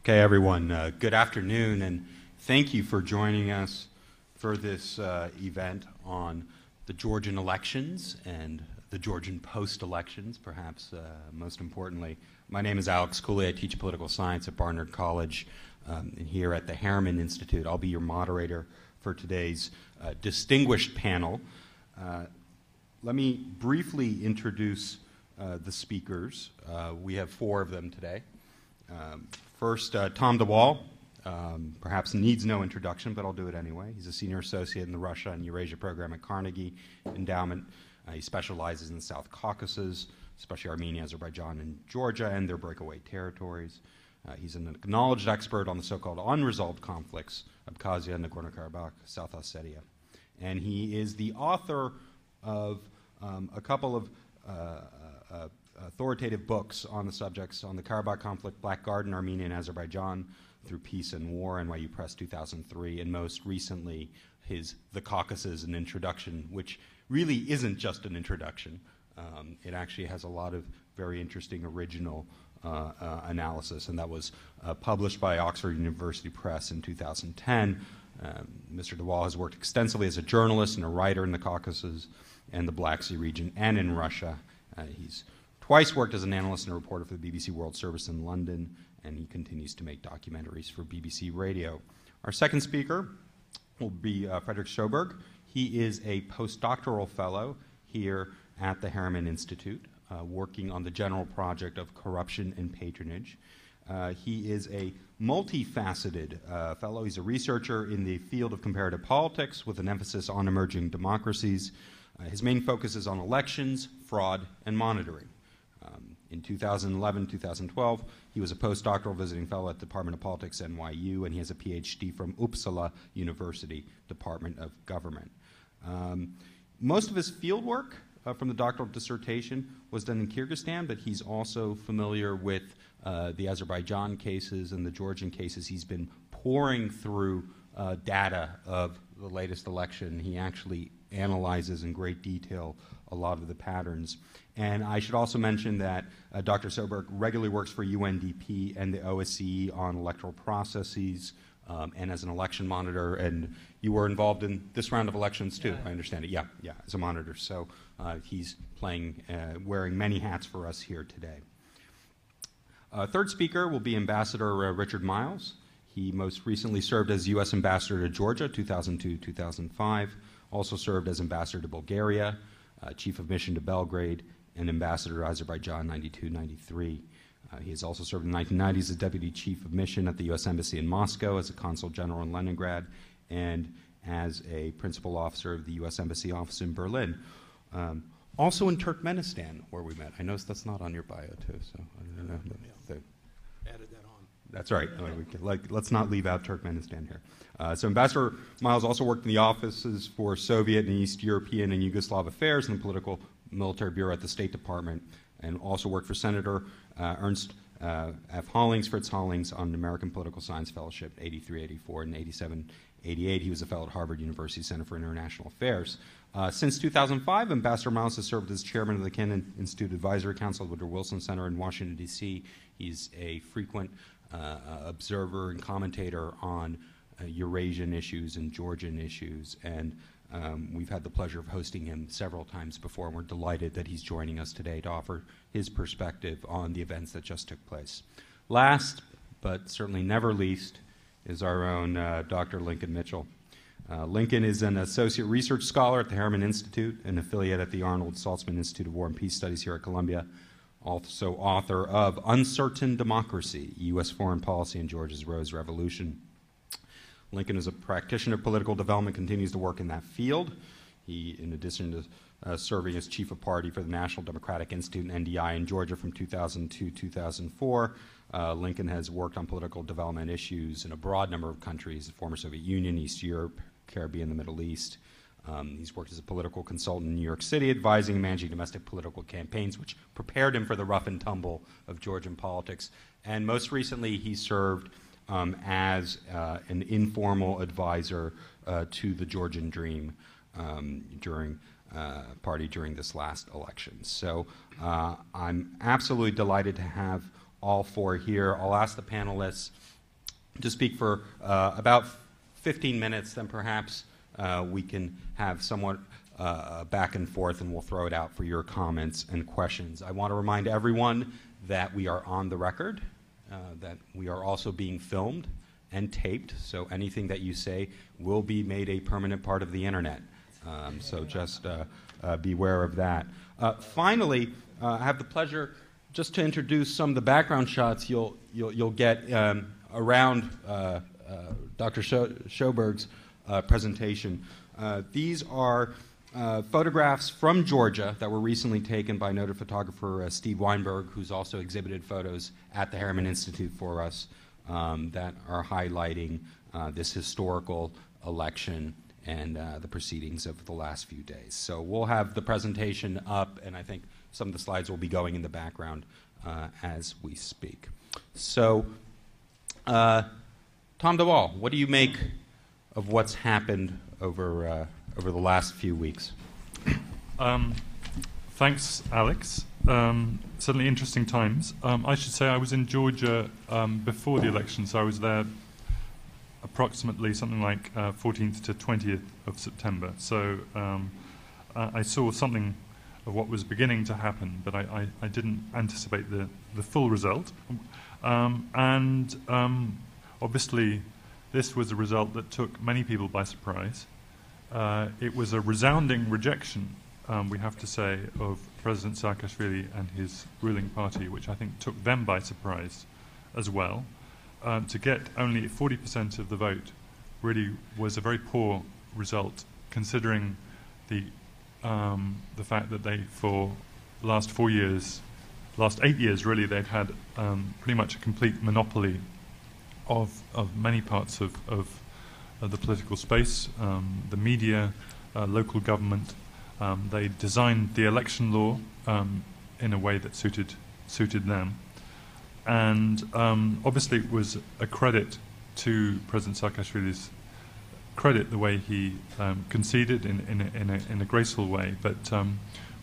Okay, everyone, good afternoon, and thank you for joining us for this event on the Georgian elections and the Georgian post-elections, perhaps most importantly. My name is Alex Cooley. I teach political science at Barnard College and here at the Harriman Institute. I'll be your moderator for today's distinguished panel. Let me briefly introduce the speakers. We have four of them today. First, Tom de Waal, perhaps needs no introduction, but I'll do it anyway. He's a senior associate in the Russia and Eurasia program at Carnegie Endowment. He specializes in the South Caucasus, especially Armenia, Azerbaijan, and Georgia, and their breakaway territories. He's an acknowledged expert on the so-called unresolved conflicts, Abkhazia, Nagorno-Karabakh, South Ossetia. And he is the author of a couple of authoritative books on the subjects on the Karabakh conflict, Black Garden, Armenia and Azerbaijan, Through Peace and War, NYU Press 2003, and most recently his The Caucasus, an Introduction, which really isn't just an introduction. It actually has a lot of very interesting original analysis, and that was published by Oxford University Press in 2010. Mr. de Waal has worked extensively as a journalist and a writer in the Caucasus and the Black Sea region and in Russia. He's twice worked as an analyst and a reporter for the BBC World Service in London, and he continues to make documentaries for BBC Radio. Our second speaker will be Fredrik Sjoberg. He is a postdoctoral fellow here at the Harriman Institute, working on the general project of corruption and patronage. He is a multifaceted fellow. He's a researcher in the field of comparative politics with an emphasis on emerging democracies. His main focus is on elections, fraud, and monitoring. In 2011-2012, he was a postdoctoral visiting fellow at the Department of Politics at NYU, and he has a PhD from Uppsala University, Department of Government. Most of his field work from the doctoral dissertation was done in Kyrgyzstan, but he's also familiar with the Azerbaijan cases and the Georgian cases. He's been pouring through data of the latest election. He actually analyzes in great detail a lot of the patterns. And I should also mention that Dr. Sjoberg regularly works for UNDP and the OSCE on electoral processes and as an election monitor. And you were involved in this round of elections too, I understand it. Yeah, as a monitor. So he's wearing many hats for us here today. Third speaker will be Ambassador Richard Miles. He most recently served as U.S. Ambassador to Georgia, 2002-2005. Also served as Ambassador to Bulgaria, Chief of Mission to Belgrade, and Ambassador to Azerbaijan, 92-93. He has also served in the 1990s as Deputy Chief of Mission at the U.S. Embassy in Moscow, as a Consul General in Leningrad, and as a Principal Officer of the U.S. Embassy Office in Berlin. Also in Turkmenistan, where we met. I noticed that's not on your bio, too, so I don't know. Added that on. That's right. Let's not leave out Turkmenistan here. So Ambassador Miles also worked in the offices for Soviet and East European and Yugoslav affairs and the political military bureau at the State Department, and also worked for Senator Ernst F. Hollings, Fritz Hollings, on an American Political Science Fellowship, 83-84 and 87-88. He was a fellow at Harvard University Center for International Affairs. Since 2005, Ambassador Miles has served as chairman of the Kennan Institute Advisory Council, Woodrow Wilson Center in Washington, D.C. He's a frequent observer and commentator on Eurasian issues and Georgian issues, and we've had the pleasure of hosting him several times before, and we're delighted that he's joining us today to offer his perspective on the events that just took place. Last, but certainly never least, is our own Dr. Lincoln Mitchell. Lincoln is an associate research scholar at the Harriman Institute, an affiliate at the Arnold Saltzman Institute of War and Peace Studies here at Columbia, also author of Uncertain Democracy, U.S. Foreign Policy in Georgia's Rose Revolution. Lincoln is a practitioner of political development, continues to work in that field. He, in addition to serving as chief of party for the National Democratic Institute and NDI in Georgia from 2002-2004, Lincoln has worked on political development issues in a broad number of countries, the former Soviet Union, East Europe, Caribbean, the Middle East. He's worked as a political consultant in New York City, advising and managing domestic political campaigns, which prepared him for the rough and tumble of Georgian politics. And most recently, he served as an informal advisor to the Georgian Dream during this last election. So I'm absolutely delighted to have all four here. I'll ask the panelists to speak for about 15 minutes, then perhaps we can have somewhat back and forth, and we'll throw it out for your comments and questions. I want to remind everyone that we are on the record, that we are also being filmed and taped, so anything that you say will be made a permanent part of the internet. So just beware of that. Finally, I have the pleasure just to introduce some of the background shots you'll get around Dr. Sjoberg's presentation. These are photographs from Georgia that were recently taken by noted photographer Steve Weinberg, who's also exhibited photos at the Harriman Institute for us that are highlighting this historical election and the proceedings of the last few days. So we'll have the presentation up, and I think some of the slides will be going in the background as we speak. So, Tom de Waal, what do you make of what's happened over the last few weeks? Thanks, Alex. Certainly interesting times. I should say I was in Georgia before the election, so I was there approximately something like 14th to 20th of September. So I saw something of what was beginning to happen, but I didn't anticipate the full result. Obviously, this was a result that took many people by surprise. It was a resounding rejection, we have to say, of President Saakashvili and his ruling party, which I think took them by surprise as well. To get only 40% of the vote really was a very poor result, considering the fact that they, for the last 4 years, last 8 years really, they've had pretty much a complete monopoly of many parts of the political space, the media, local government. They designed the election law in a way that suited them. And obviously it was a credit to President Saakashvili's credit the way he conceded in a graceful way, but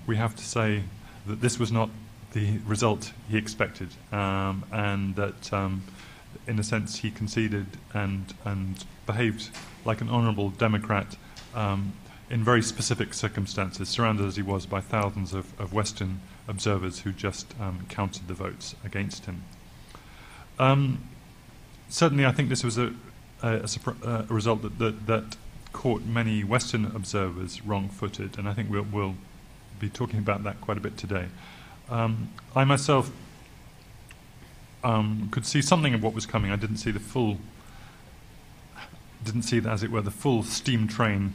we have to say that this was not the result he expected, and that in a sense he conceded and behaved like an honourable Democrat in very specific circumstances, surrounded as he was by thousands of Western observers who just counted the votes against him. Certainly I think this was a result that caught many Western observers wrong-footed, and I think we'll be talking about that quite a bit today. I myself could see something of what was coming. I didn't see as it were, the full steam train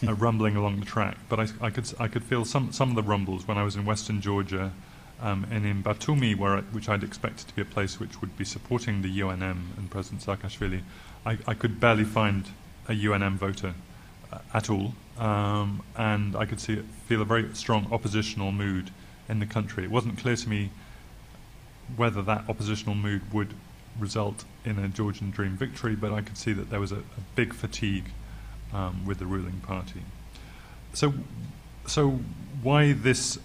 rumbling along the track, but I could feel some of the rumbles when I was in Western Georgia and in Batumi, which I'd expected to be a place which would be supporting the UNM and President Saakashvili. I could barely find a UNM voter at all, and I could feel a very strong oppositional mood in the country. It wasn't clear to me whether that oppositional mood would result in a Georgian Dream victory, but I could see that there was a big fatigue with the ruling party. So why this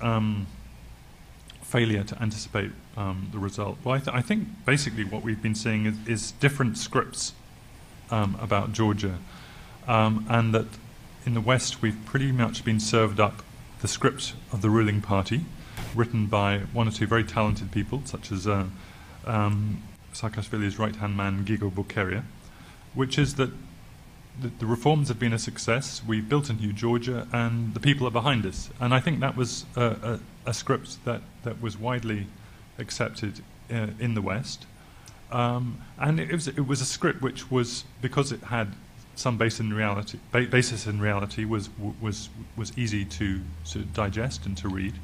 failure to anticipate the result? Well, I think basically what we've been seeing is different scripts about Georgia, and that in the West we've pretty much been served up the script of the ruling party, written by one or two very talented people, such as Saakashvili's right-hand man, Gigo Bukeria, which is that the reforms have been a success, we've built a new Georgia, and the people are behind us. And I think that was a script that was widely accepted in the West. And it was a script which was, because it had some basis in reality, was easy to digest and to read.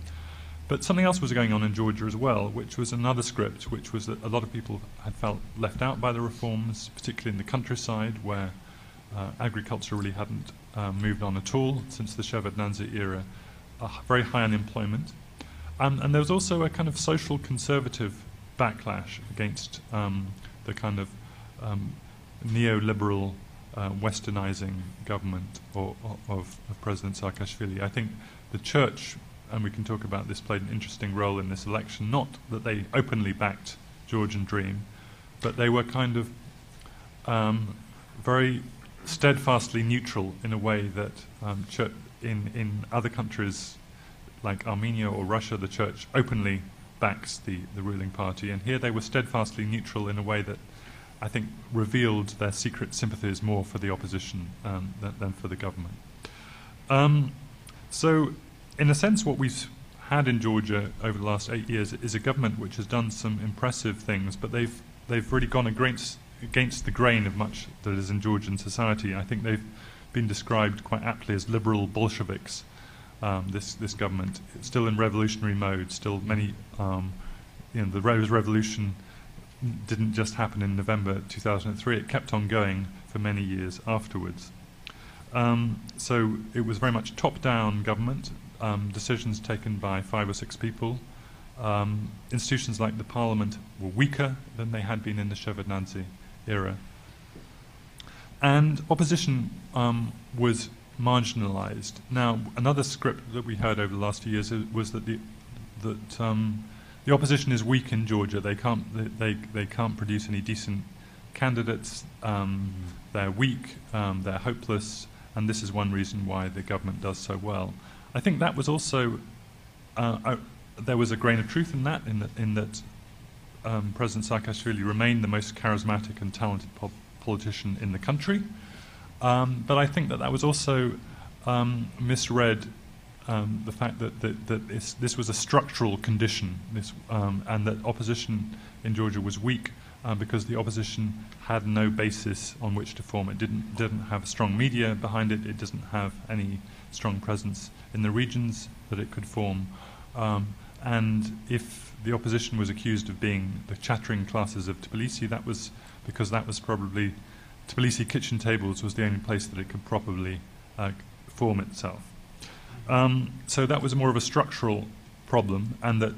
But something else was going on in Georgia as well, which was another script, which was that a lot of people had felt left out by the reforms, particularly in the countryside, where agriculture really hadn't moved on at all since the Shevardnadze era, very high unemployment. And there was also a kind of social conservative backlash against the kind of neoliberal westernizing government of President Saakashvili. I think the church, and we can talk about this, played an interesting role in this election. Not that they openly backed Georgian dream, but they were kind of very steadfastly neutral in a way that in other countries like Armenia or Russia, the church openly backs the ruling party, and here they were steadfastly neutral in a way that I think revealed their secret sympathies more for the opposition than for the government. So, in a sense, what we've had in Georgia over the last 8 years is a government which has done some impressive things, but they've really gone against the grain of much that is in Georgian society. I think they've been described quite aptly as liberal Bolsheviks. This government, it's still in revolutionary mode. Still many, the Rose Revolution didn't just happen in November 2003. It kept on going for many years afterwards. So it was very much top-down government, decisions taken by 5 or 6 people. Institutions like the parliament were weaker than they had been in the Shevardnadze era. And opposition was marginalized. Now, another script that we heard over the last few years was that the opposition is weak in Georgia. They can't produce any decent candidates. They're weak. They're hopeless. And this is one reason why the government does so well. I think that was also there was a grain of truth in that. In that President Saakashvili remained the most charismatic and talented politician in the country. But I think that was also misread the fact that this was a structural condition, and that opposition in Georgia was weak because the opposition had no basis on which to form. It didn't have strong media behind it. It doesn't have any strong presence in the regions that it could form. And if the opposition was accused of being the chattering classes of Tbilisi, that was because that was probably Tbilisi kitchen tables was the only place that it could properly form itself. So that was more of a structural problem, and that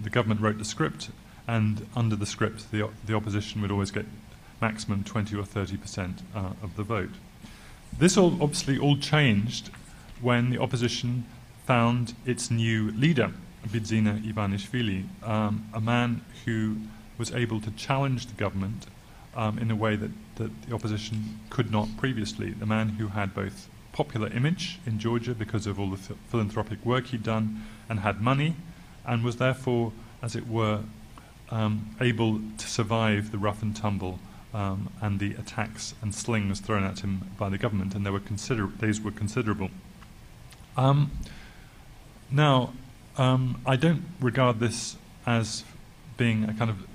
the government wrote the script, and under the script, the opposition would always get maximum 20 or 30% of the vote. This obviously all changed when the opposition found its new leader, Bidzina Ivanishvili, a man who was able to challenge the government in a way that the opposition could not previously. The man who had both popular image in Georgia because of all the philanthropic work he'd done and had money, and was therefore, as it were, able to survive the rough and tumble and the attacks and slings thrown at him by the government, and these were considerable. Now, I don't regard this as being a kind of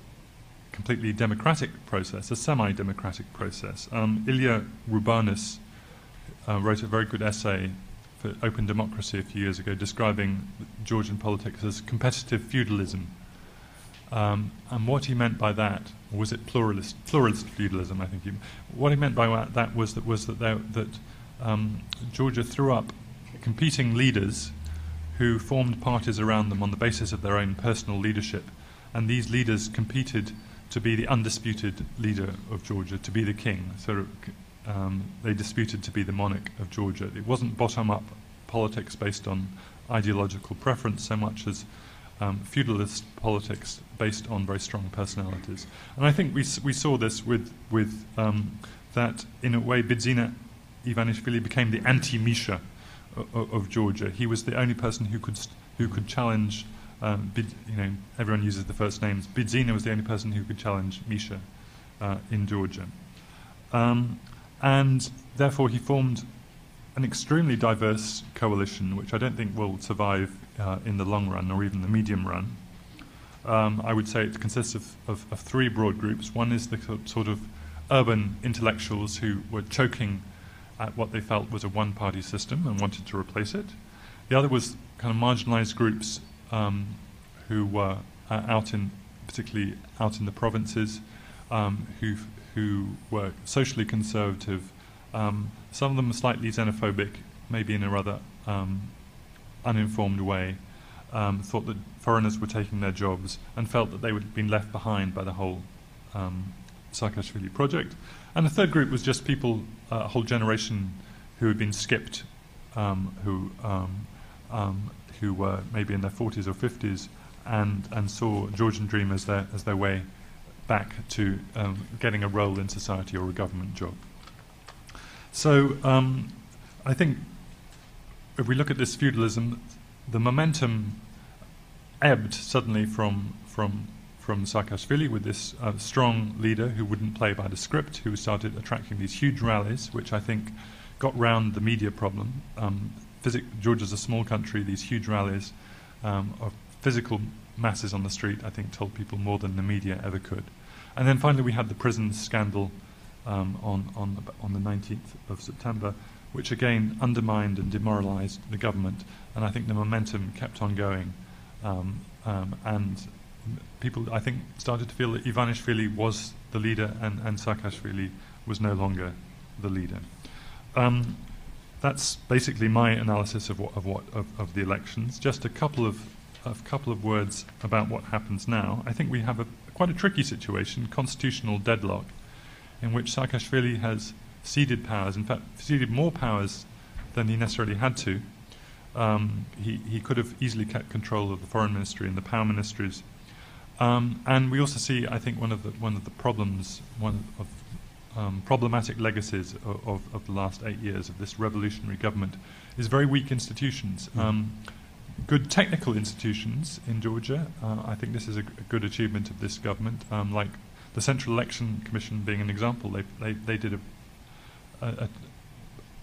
completely democratic process, a semi-democratic process. Ilya Rubanis wrote a very good essay for Open Democracy a few years ago describing Georgian politics as competitive feudalism. And what he meant by that, or was it pluralist feudalism, I think what he meant by that was that Georgia threw up competing leaders who formed parties around them on the basis of their own personal leadership, and these leaders competed to be the undisputed leader of Georgia, to be the king. So they disputed to be the monarch of Georgia. It wasn't bottom-up politics based on ideological preference so much as feudalist politics based on very strong personalities. And I think we saw this with that, in a way, Bidzina Ivanishvili became the anti-Misha of Georgia. He was the only person who could challenge. Everyone uses the first names. Bidzina was the only person who could challenge Misha in Georgia, and therefore he formed an extremely diverse coalition, which I don't think will survive in the long run or even the medium run. I would say it consists of 3 broad groups. One is the sort of urban intellectuals who were choking at what they felt was a one-party system and wanted to replace it. The other was kind of marginalized groups who were particularly out in the provinces, who were socially conservative. Some of them were slightly xenophobic, maybe in a rather uninformed way, thought that foreigners were taking their jobs and felt that they had been left behind by the whole Saakashvili project. And the third group was just people, a whole generation who had been skipped, who were maybe in their 40s or 50s and saw Georgian Dream as their way back to getting a role in society or a government job. So I think if we look at this feudalism, the momentum ebbed suddenly from Saakashvili with this strong leader who wouldn't play by the script, who started attracting these huge rallies, which I think got round the media problem. Georgia's a small country. These huge rallies of physical masses on the street, I think, told people more than the media ever could. And then finally we had the prison scandal on the 19th of September, which again undermined and demoralized the government. And I think the momentum kept on going. And people, I think, started to feel that Ivanishvili was the leader and Saakashvili was no longer the leader. That's basically my analysis of the elections. Just a couple of words about what happens now. I think we have quite a tricky situation, constitutional deadlock, in which Saakashvili has ceded powers. In fact, ceded more powers than he necessarily had to. He could have easily kept control of the foreign ministry and the power ministries. And we also see, I think, one of the problems, problematic legacies of the last 8 years of this revolutionary government is very weak institutions. Good technical institutions in Georgia. I think this is a good achievement of this government, like the Central Election Commission being an example. They did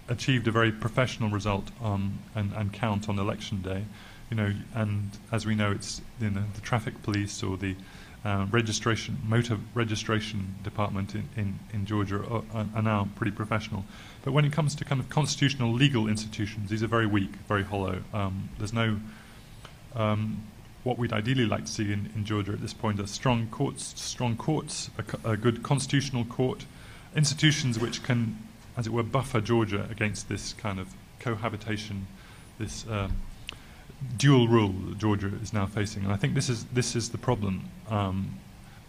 achieved a very professional result and count on election day. And as we know, it's the traffic police or the motor registration department in Georgia are now pretty professional. But when it comes to kind of constitutional legal institutions, these are very weak, very hollow. There's no what we'd ideally like to see in Georgia at this point are strong courts, a good constitutional court, institutions which can, as it were, buffer Georgia against this kind of cohabitation, this dual rule that Georgia is now facing. And I think this is the problem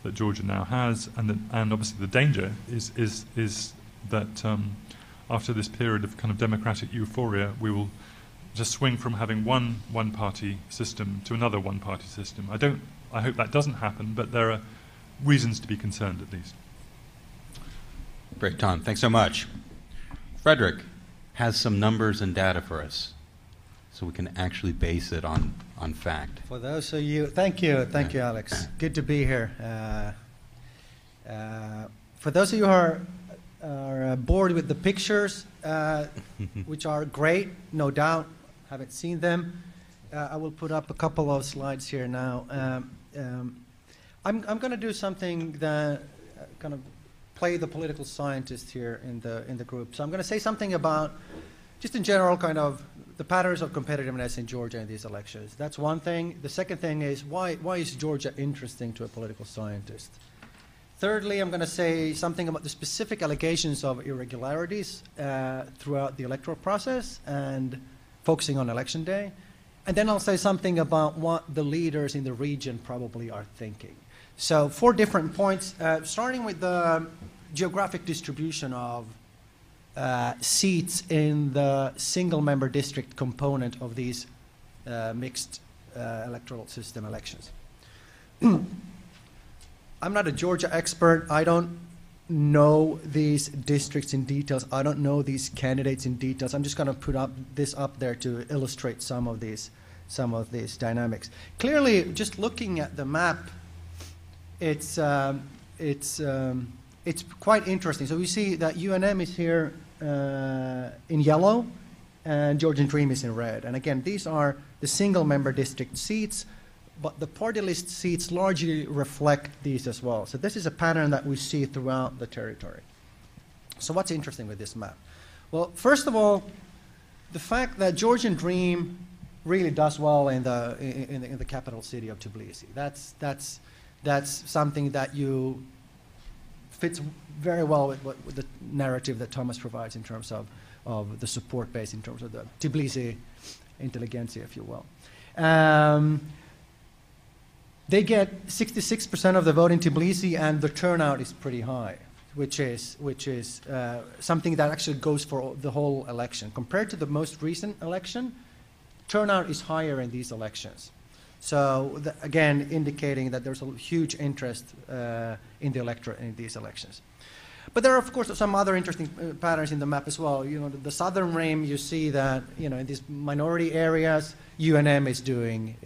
that Georgia now has, and obviously the danger is that after this period of kind of democratic euphoria, we will just swing from having one party system to another one party system. I hope that doesn't happen, but there are reasons to be concerned at least. Great, Tom. Thanks so much. Fredrik has some numbers and data for us, so we can actually base it on fact. For those of you, thank you, Alex. Good to be here. For those of you who are bored with the pictures, which are great, no doubt, haven't seen them, I will put up a couple of slides here now. I'm going to do something that kind of play the political scientist here in the group. So I'm going to say something about, just in general, kind of the patterns of competitiveness in Georgia in these elections. That's one thing. The second thing is, why is Georgia interesting to a political scientist? Thirdly, I'm going to say something about the specific allegations of irregularities throughout the electoral process and focusing on election day. And then I'll say something about what the leaders in the region probably are thinking. So 4 different points, starting with the geographic distribution of seats in the single-member district component of these mixed electoral system elections. I'm not a Georgia expert. I don't know these districts in details. I don't know these candidates in details. I'm just going to put this up there to illustrate some of these dynamics. Clearly, just looking at the map, it's quite interesting. So we see that UNM is here in yellow, and Georgian Dream is in red. And again, these are the single-member district seats, but the party list seats largely reflect these as well. So this is a pattern that we see throughout the territory. So what's interesting with this map? Well, first of all, the fact that Georgian Dream really does well in the capital city of Tbilisi. That's something that fits very well with the narrative that Thomas provides in terms of the support base, in terms of the Tbilisi intelligentsia, if you will. They get 66% of the vote in Tbilisi, and the turnout is pretty high, which is something that actually goes for the whole election. Compared to the most recent election, turnout is higher in these elections. So again, indicating that there's a huge interest in the electorate in these elections. But there are, of course, some other interesting patterns in the map as well. You know, the southern rim, you see that, you know, in these minority areas, UNM is doing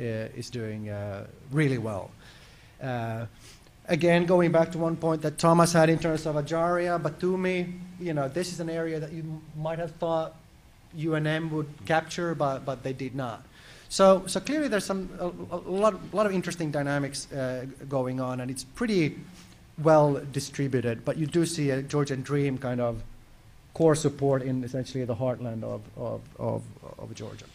really well. Again, going back to one point that Thomas had in terms of Ajaria, Batumi, you know, this is an area that you might have thought UNM would capture, but they did not. So clearly there's a lot of interesting dynamics going on, and it's pretty well distributed, but you do see a Georgian Dream kind of core support in essentially the heartland of Georgia.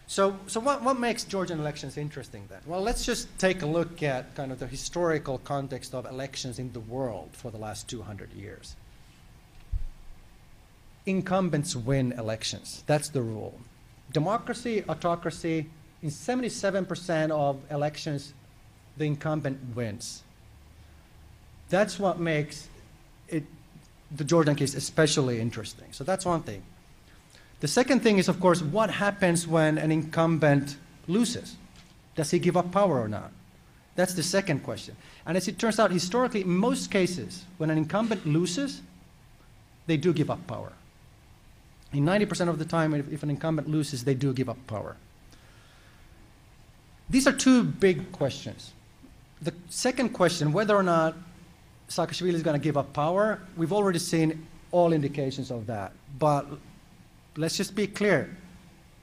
So what makes Georgian elections interesting then? Well, let's just take a look at kind of the historical context of elections in the world for the last 200 years. Incumbents win elections. That's the rule. Democracy, autocracy, in 77% of elections, the incumbent wins. That's what makes the Georgian case especially interesting. So that's one thing. The second thing is, of course, what happens when an incumbent loses? Does he give up power or not? That's the second question. And as it turns out, historically, in most cases, when an incumbent loses, they do give up power. In 90% of the time, if an incumbent loses, they do give up power. These are two big questions. The second question, whether or not Saakashvili is going to give up power, we've already seen all indications of that. But let's just be clear,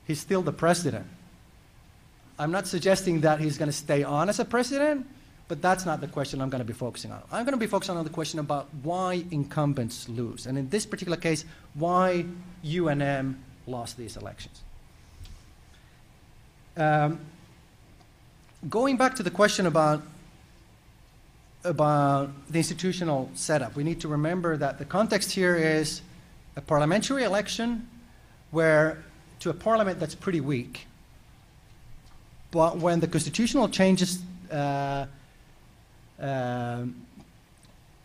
he's still the president. I'm not suggesting that he's going to stay on as a president, but that's not the question I'm going to be focusing on. I'm going to be focusing on the question about why incumbents lose, and in this particular case, why UNM lost these elections. Going back to the question about the institutional setup, we need to remember that the context here is a parliamentary election where to a parliament that's pretty weak. But when the constitutional changes are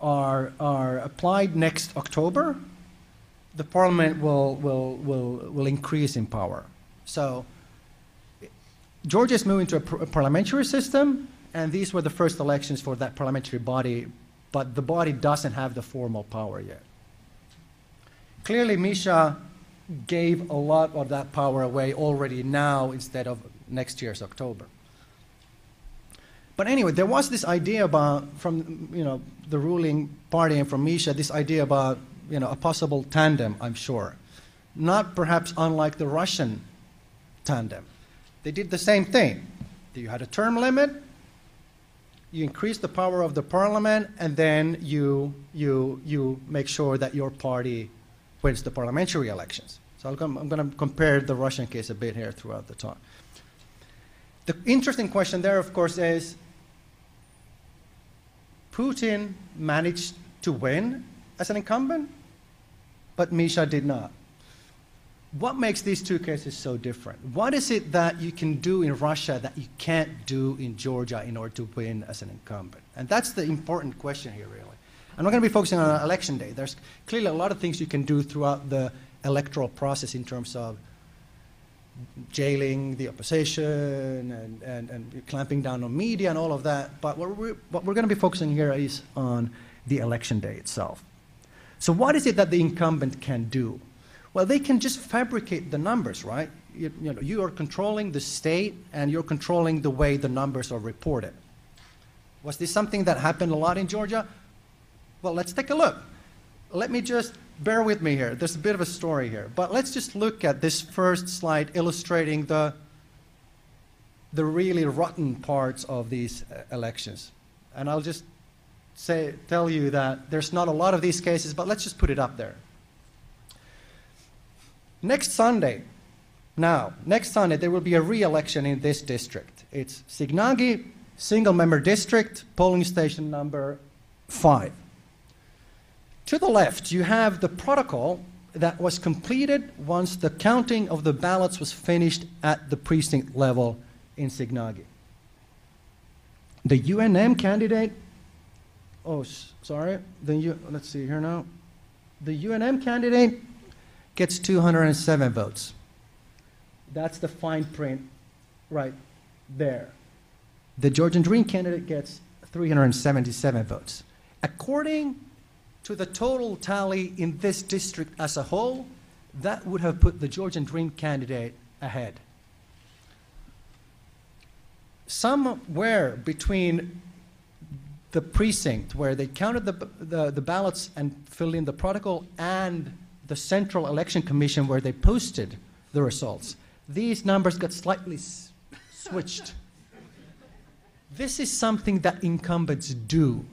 applied next October, the parliament will increase in power. So Georgia is moving to a parliamentary system, and these were the first elections for that parliamentary body, but the body doesn't have the formal power yet. Clearly, Misha gave a lot of that power away already now instead of next year's October. But anyway, there was this idea about, from the ruling party and from Misha, this idea about a possible tandem, I'm sure. Not perhaps unlike the Russian tandem. They did the same thing. You had a term limit, you increase the power of the parliament, and then you make sure that your party wins the parliamentary elections. So I'm going to compare the Russian case a bit here throughout the talk. The interesting question there, of course, is Putin managed to win as an incumbent, but Misha did not. What makes these two cases so different? What is it that you can do in Russia that you can't do in Georgia in order to win as an incumbent? And that's the important question here, really. I'm not going to be focusing on election day. There's clearly a lot of things you can do throughout the electoral process in terms of jailing the opposition and clamping down on media and all of that. But what we're going to be focusing here is on the election day itself. So what is it that the incumbent can do? Well, they can just fabricate the numbers, right? You are controlling the state, and you're controlling the way the numbers are reported. Was this something that happened a lot in Georgia? Well, let's take a look. Let me just, bear with me here. There's a bit of a story here. But let's just look at this first slide illustrating the really rotten parts of these elections. And I'll just tell you that there's not a lot of these cases, but let's just put it up there. Next Sunday, there will be a re-election in this district. It's Signagi, single-member district, polling station number 5. To the left, you have the protocol that was completed once the counting of the ballots was finished at the precinct level in Signagi. The UNM candidate, let's see here now. The UNM candidate gets 207 votes. That's the fine print right there. The Georgian Dream candidate gets 377 votes. According to the total tally in this district as a whole, that would have put the Georgian Dream candidate ahead. Somewhere between the precinct where they counted the ballots and filled in the protocol and the Central Election Commission where they posted the results, these numbers got slightly switched. This is something that incumbents do.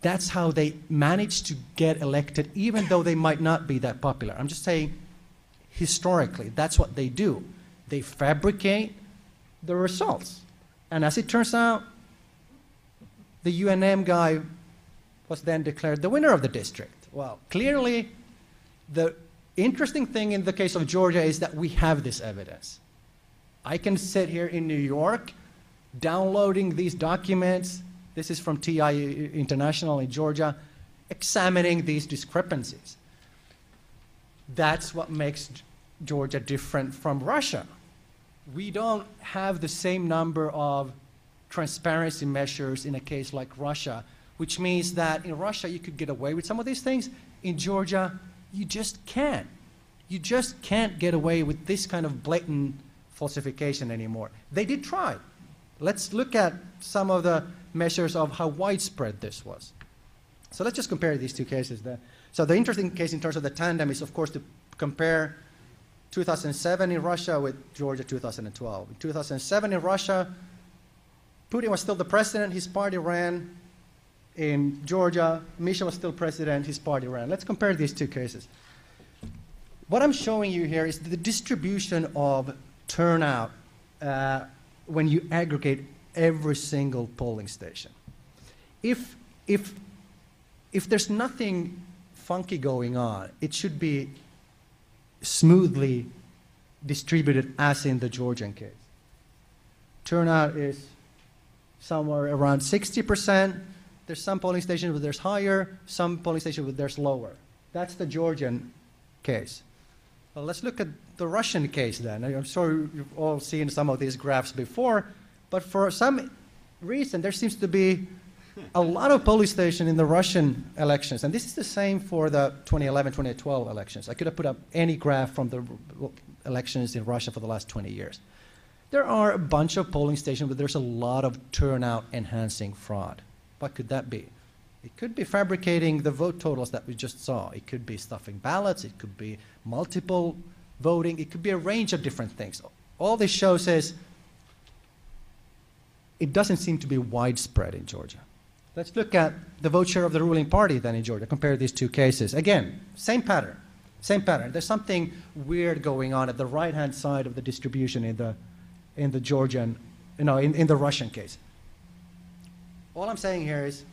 That's how they manage to get elected, even though they might not be that popular. I'm just saying, historically, that's what they do. They fabricate the results. And as it turns out, the UNM guy was then declared the winner of the district. Well, clearly, the interesting thing in the case of Georgia is that we have this evidence. I can sit here in New York, downloading these documents. This is from TI International in Georgia, examining these discrepancies. That's what makes Georgia different from Russia. We don't have the same number of transparency measures in a case like Russia, which means that in Russia you could get away with some of these things. In Georgia, you just can't. You just can't get away with this kind of blatant falsification anymore. They did try. Let's look at some of the measures of how widespread this was. So let's just compare these two cases. So the interesting case in terms of the tandem is, of course, to compare 2007 in Russia with Georgia 2012. In 2007 in Russia, Putin was still the president, his party ran. In Georgia, Misha was still president, his party ran. Let's compare these two cases. What I'm showing you here is the distribution of turnout when you aggregate every single polling station. If there's nothing funky going on, it should be smoothly distributed as in the Georgian case. Turnout is somewhere around 60%. There's some polling stations where there's higher, some polling stations where there's lower. That's the Georgian case. Well, let's look at the Russian case then. I'm sure you've all seen some of these graphs before, but for some reason there seems to be a lot of polling stations in the Russian elections, and this is the same for the 2011-2012 elections. I could have put up any graph from the elections in Russia for the last 20 years. There are a bunch of polling stations where there's a lot of turnout enhancing fraud. What could that be? It could be fabricating the vote totals that we just saw. It could be stuffing ballots. It could be multiple voting. It could be a range of different things. All this shows is it doesn't seem to be widespread in Georgia. Let's look at the vote share of the ruling party then in Georgia. Compare these two cases. Again, same pattern. Same pattern. There's something weird going on at the right-hand side of the distribution in the Georgian, in the Russian case. All I'm saying here is,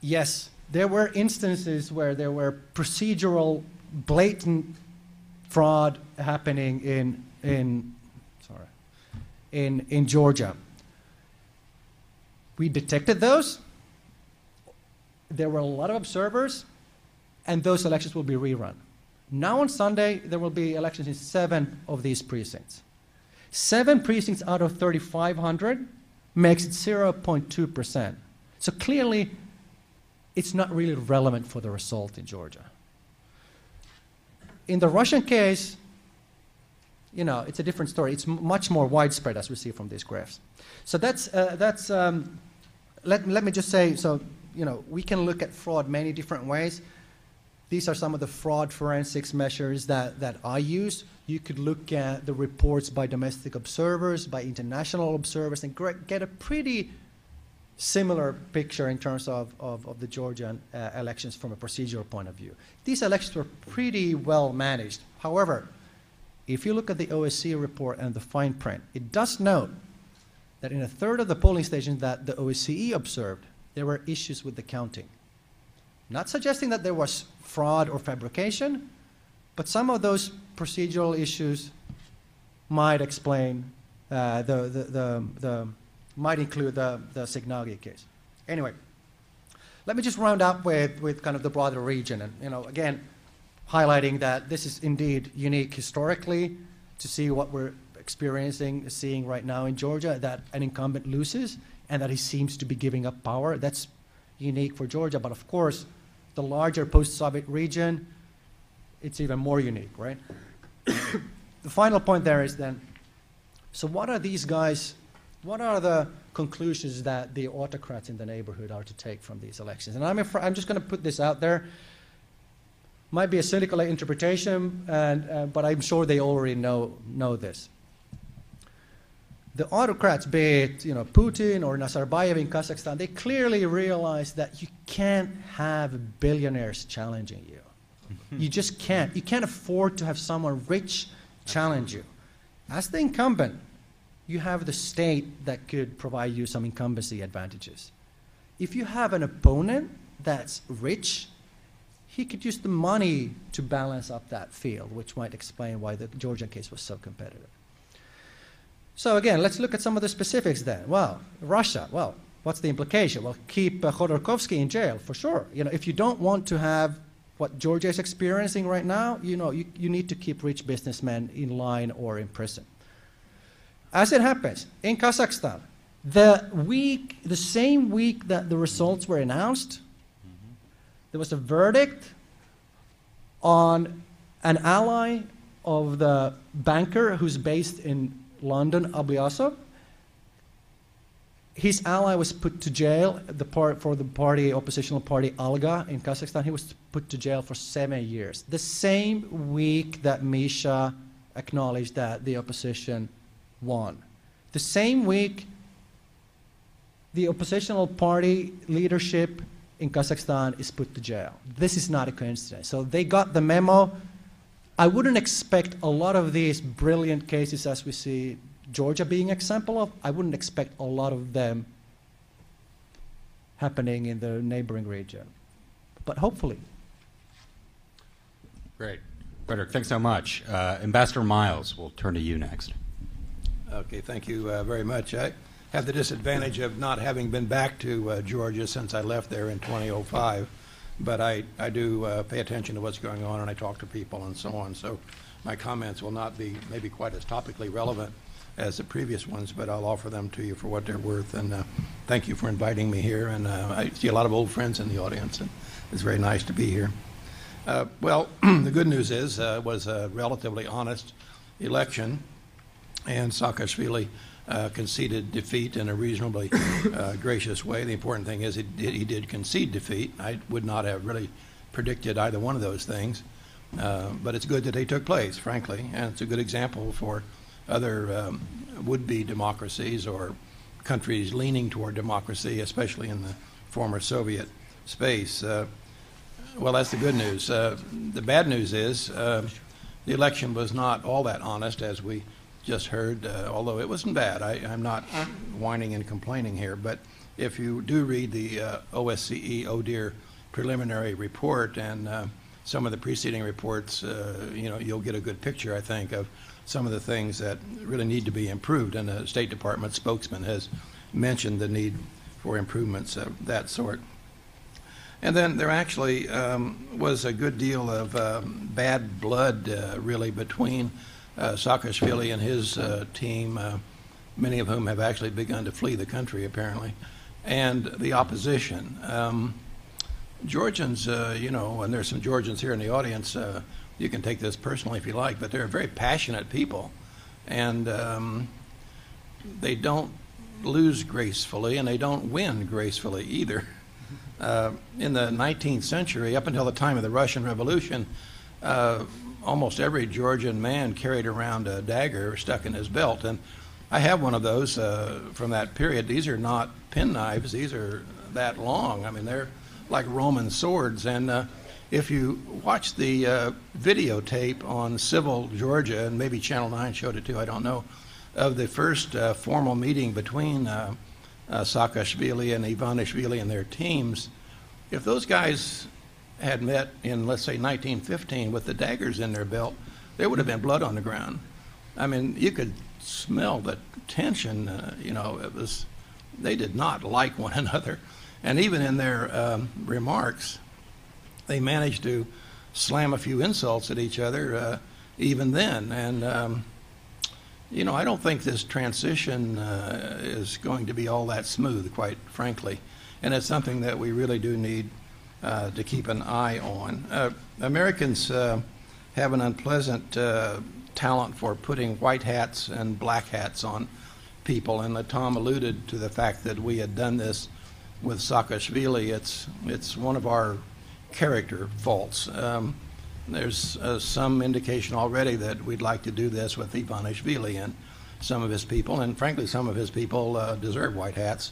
yes, there were instances where there were procedural, blatant fraud happening in Georgia. We detected those. There were a lot of observers, and those elections will be rerun. Now on Sunday, there will be elections in 7 of these precincts. 7 precincts out of 3,500 makes it 0.2%. So clearly, it's not really relevant for the result in Georgia. In the Russian case, it's a different story. It's much more widespread, as we see from these graphs. So let me just say, we can look at fraud many different ways. These are some of the fraud forensics measures that I use. You could look at the reports by domestic observers, by international observers, and get a pretty similar picture in terms of the Georgian elections from a procedural point of view. These elections were pretty well managed. However, if you look at the OSCE report and the fine print, it does note that in a third of the polling stations that the OSCE observed, there were issues with the counting. Not suggesting that there was fraud or fabrication, but some of those procedural issues might explain might include the Signagi case. Anyway, let me just round up with kind of the broader region, and again, highlighting that this is indeed unique historically to see what we're seeing right now in Georgia, that an incumbent loses and that he seems to be giving up power. That's unique for Georgia, but of course, the larger post-Soviet region, it's even more unique, right? The final point there is then, so what are these guys, what are the conclusions that the autocrats in the neighborhood are to take from these elections? And I'm just going to put this out there. Might be a cynical interpretation, but I'm sure they already know this. The autocrats, be it Putin or Nazarbayev in Kazakhstan, they clearly realize that you can't have billionaires challenging you. You just can't. You can't afford to have someone rich challenge you. As the incumbent, you have the state that could provide you some incumbency advantages. If you have an opponent that's rich, he could use the money to balance up that field, which might explain why the Georgian case was so competitive. So again, let's look at some of the specifics then. Well, Russia, well, what's the implication? Well, keep Khodorkovsky in jail, for sure. If you don't want to have what Georgia is experiencing right now, you need to keep rich businessmen in line or in prison. As it happens, in Kazakhstan, the same week that the results were announced, there was a verdict on an ally of the banker who's based in London, Abulyasov. His ally was put to jail for the oppositional party Alga in Kazakhstan. He was put to jail for 7 years. The same week that Misha acknowledged that the opposition won. The same week, the oppositional party leadership in Kazakhstan is put to jail. This is not a coincidence. So they got the memo. I wouldn't expect a lot of these brilliant cases as we see Georgia being an example of. I wouldn't expect a lot of them happening in the neighboring region. But hopefully. Great. Fredrik, thanks so much. Ambassador Miles, we'll turn to you next. Okay, thank you very much. I have the disadvantage of not having been back to Georgia since I left there in 2005, but I do pay attention to what's going on, and I talk to people and so on, so my comments will not be maybe quite as topically relevant as the previous ones, but I'll offer them to you for what they're worth, and thank you for inviting me here, and I see a lot of old friends in the audience, and it's very nice to be here. Well, the good news is it was a relatively honest election, and Saakashvili conceded defeat in a reasonably gracious way. The important thing is he did concede defeat. I would not have really predicted either one of those things, but it's good that they took place, frankly, and it's a good example for other would-be democracies or countries leaning toward democracy, especially in the former Soviet space. Well, that's the good news. The bad news is the election was not all that honest, as we just heard, although it wasn't bad. I'm not whining and complaining here, but if you do read the OSCE ODIHR preliminary report and some of the preceding reports, you'll get a good picture, I think, of some of the things that really need to be improved, and the State Department spokesman has mentioned the need for improvements of that sort. And then there actually was a good deal of bad blood, really, between Saakashvili and his team, many of whom have actually begun to flee the country, apparently, and the opposition. Georgians, and there's some Georgians here in the audience, you can take this personally if you like, but they're very passionate people, and they don't lose gracefully, and they don't win gracefully either. In the 19th century, up until the time of the Russian Revolution, almost every Georgian man carried around a dagger stuck in his belt, and I have one of those from that period. These are not penknives, these are that long. I mean, they're like Roman swords, and if you watch the videotape on Civil Georgia, and maybe Channel 9 showed it too, I don't know, of the first formal meeting between Saakashvili and Ivanishvili and their teams, if those guys had met in, let's say, 1915 with the daggers in their belt, there would have been blood on the ground. I mean, you could smell the tension, it was, they did not like one another. And even in their remarks, they managed to slam a few insults at each other even then. And You know, I don't think this transition is going to be all that smooth, quite frankly. And it's something that we really do need to keep an eye on. Americans have an unpleasant talent for putting white hats and black hats on people. And Tom alluded to the fact that we had done this with Saakashvili. It's one of our character faults. There's some indication already that we'd like to do this with Ivanishvili and some of his people, and frankly, some of his people deserve white hats.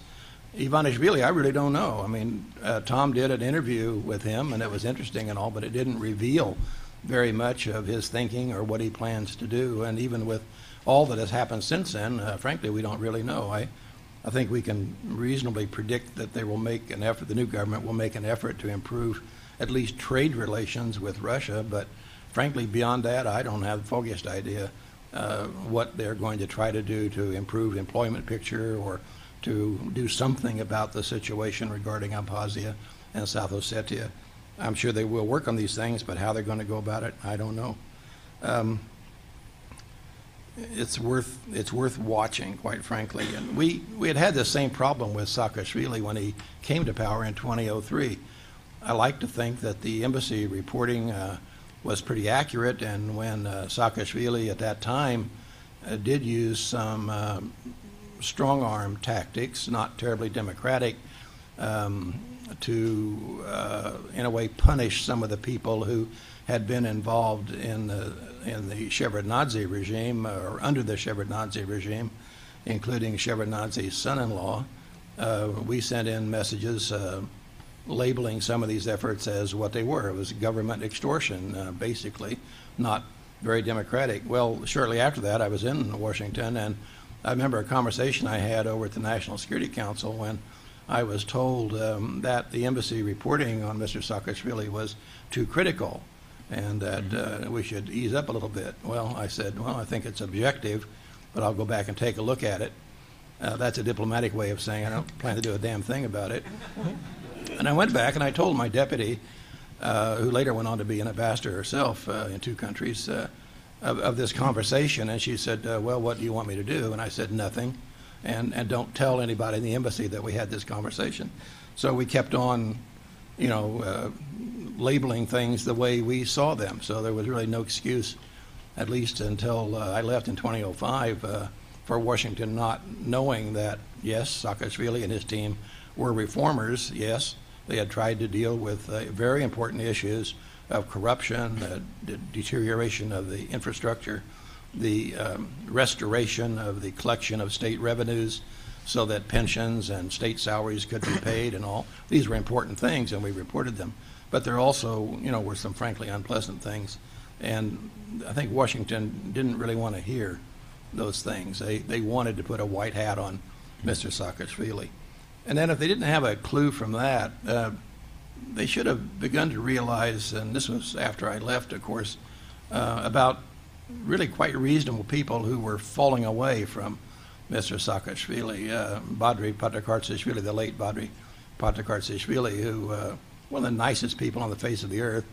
Ivanishvili, I really don't know. I mean, Tom did an interview with him, and it was interesting and all, but it didn't reveal very much of his thinking or what he plans to do. And even with all that has happened since then, frankly, we don't really know. I think we can reasonably predict that they will make an effort, the new government will make an effort to improve at least trade relations with Russia, but frankly, beyond that, I don't have the foggiest idea what they're going to try to do to improve the employment picture or to do something about the situation regarding Abkhazia and South Ossetia. I'm sure they will work on these things, but how they're going to go about it, I don't know. It's worth watching, quite frankly. And we had the same problem with Saakashvili when he came to power in 2003. I like to think that the embassy reporting was pretty accurate, and when Saakashvili at that time did use some strong-arm tactics, not terribly democratic, to, in a way, punish some of the people who had been involved in the Shevardnadze regime, or under the Shevardnadze regime, including Shevardnadze's son-in-law. We sent in messages labeling some of these efforts as what they were. It was government extortion, basically, not very democratic. Well, shortly after that, I was in Washington, and I remember a conversation I had over at the National Security Council when I was told that the embassy reporting on Mr. Saakashvili was too critical and that we should ease up a little bit. Well, I said, well, I think it's objective, but I'll go back and take a look at it. That's a diplomatic way of saying I don't plan to do a damn thing about it. And I went back and I told my deputy, who later went on to be an ambassador herself in 2 countries, of this conversation. And she said, well, what do you want me to do? And I said, nothing. And don't tell anybody in the embassy that we had this conversation. So we kept on, labeling things the way we saw them. So there was really no excuse, at least until I left in 2005, for Washington not knowing that, yes, Saakashvili and his team were reformers. Yes, they had tried to deal with very important issues of corruption, the deterioration of the infrastructure, the restoration of the collection of state revenues so that pensions and state salaries could be paid and all. These were important things, and we reported them. But there also, were some frankly unpleasant things. And I think Washington didn't really want to hear those things. They wanted to put a white hat on Mr. Saakashvili. And then if they didn't have a clue from that, they should have begun to realize, and this was after I left, of course, about really quite reasonable people who were falling away from Mr. Saakashvili. Badri Patakhartsishvili, the late Badri Patakhartsishvili, who one of the nicest people on the face of the earth,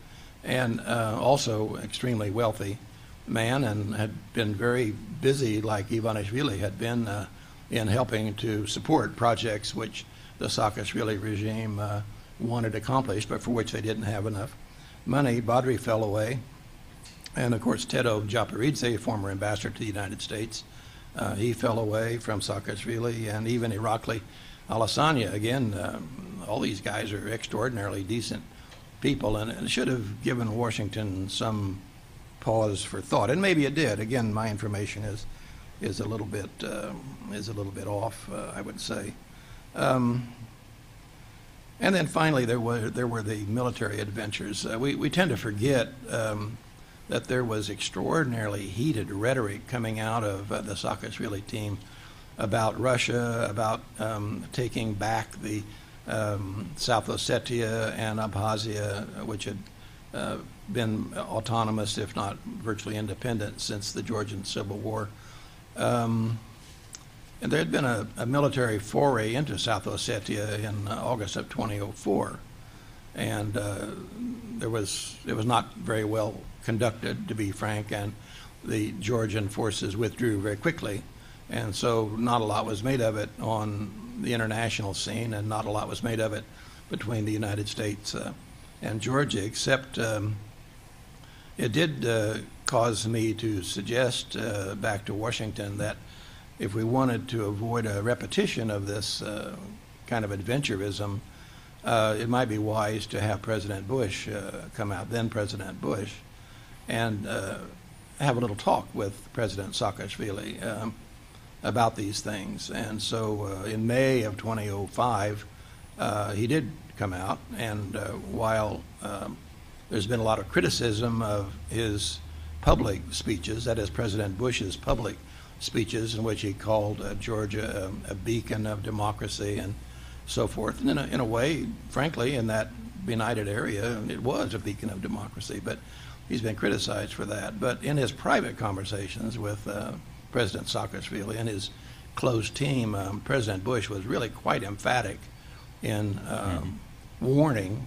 and also extremely wealthy man, and had been very busy, like Ivanishvili had been, in helping to support projects which the Saakashvili regime wanted accomplished, but for which they didn't have enough money. Badri fell away. And of course, Tedo Japaridze, former ambassador to the United States, he fell away from Saakashvili, and even Irakli Alassania. Again, all these guys are extraordinarily decent people, and it should have given Washington some pause for thought, and maybe it did. Again, my information is a little bit off, I would say. And then finally, there were the military adventures. We tend to forget that there was extraordinarily heated rhetoric coming out of the Saakashvili team about Russia, about taking back the South Ossetia and Abkhazia, which had been autonomous, if not virtually independent, since the Georgian Civil War. And there had been a military foray into South Ossetia in August of 2004, and it was not very well conducted, to be frank, and the Georgian forces withdrew very quickly. And so not a lot was made of it on the international scene, and not a lot was made of it between the United States and Georgia, except it did cause me to suggest back to Washington that if we wanted to avoid a repetition of this kind of adventurism, it might be wise to have President Bush come out, then President Bush, and have a little talk with President Saakashvili about these things. And so in May of 2005, he did come out, and while there's been a lot of criticism of his public speeches, that is President Bush's public speeches, in which he called Georgia a beacon of democracy and so forth. And in a way, frankly, in that benighted area, it was a beacon of democracy, but he's been criticized for that. But in his private conversations with President Saakashvili and his close team, President Bush was really quite emphatic in warning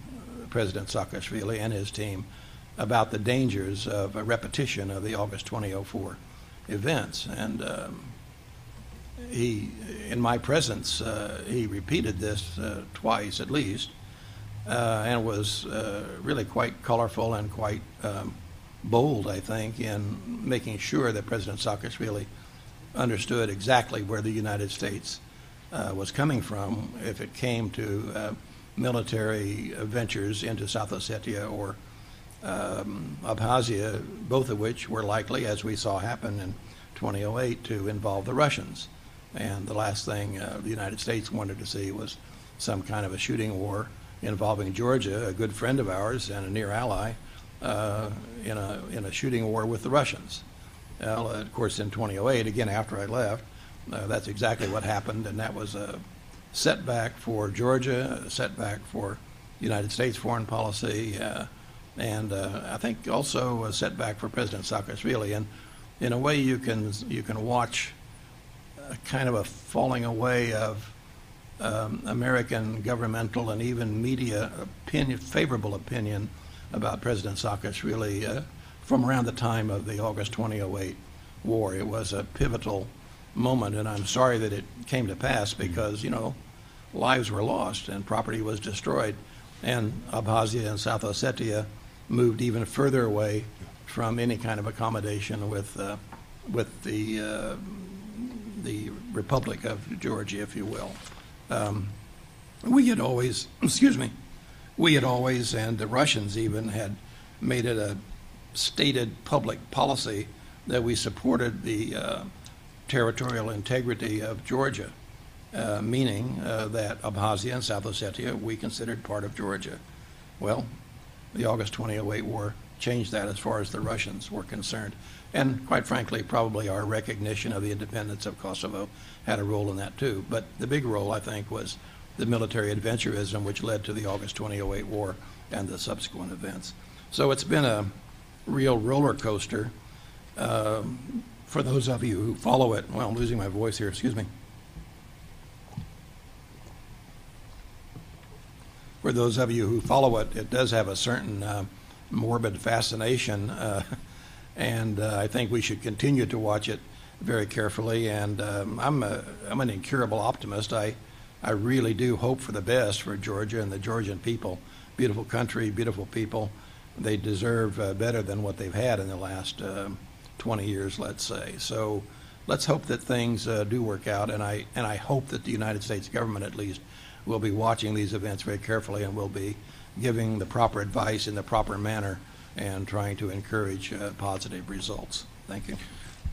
President Saakashvili and his team about the dangers of a repetition of the August 2004 events. And he, in my presence, he repeated this twice at least, and was really quite colorful and quite bold, I think, in making sure that President Saakashvili understood exactly where the United States was coming from if it came to military ventures into South Ossetia or Abkhazia, both of which were likely, as we saw happen in 2008, to involve the Russians. And the last thing the United States wanted to see was some kind of a shooting war involving Georgia, a good friend of ours and a near ally, in a shooting war with the Russians. Well, of course, in 2008, again after I left, that's exactly what happened, and that was a setback for Georgia, a setback for United States foreign policy, and I think also a setback for President Saakashvili. And in a way, you can watch a kind of a falling away of American governmental and even media favorable opinion about President Saakashvili from around the time of the August 2008 war. It was a pivotal moment, and I'm sorry that it came to pass because, you know, lives were lost and property was destroyed, and Abkhazia and South Ossetia moved even further away from any kind of accommodation with the Republic of Georgia, if you will. We had always, and the Russians even had made it a stated public policy that we supported the territorial integrity of Georgia, meaning that Abkhazia and South Ossetia we considered part of Georgia. Well, the August 2008 war changed that as far as the Russians were concerned. And quite frankly, probably our recognition of the independence of Kosovo had a role in that too. But the big role, I think, was the military adventurism which led to the August 2008 war and the subsequent events. So it's been a real roller coaster. For those of you who follow it, well, I'm losing my voice here, excuse me. For those of you who follow it, it does have a certain morbid fascination, and I think we should continue to watch it very carefully. And I'm an incurable optimist. I really do hope for the best for Georgia and the Georgian people. Beautiful country, beautiful people. They deserve better than what they've had in the last 20 years, let's say. So let's hope that things do work out, and I hope that the United States government at least will be watching these events very carefully and will be giving the proper advice in the proper manner and trying to encourage positive results. Thank you.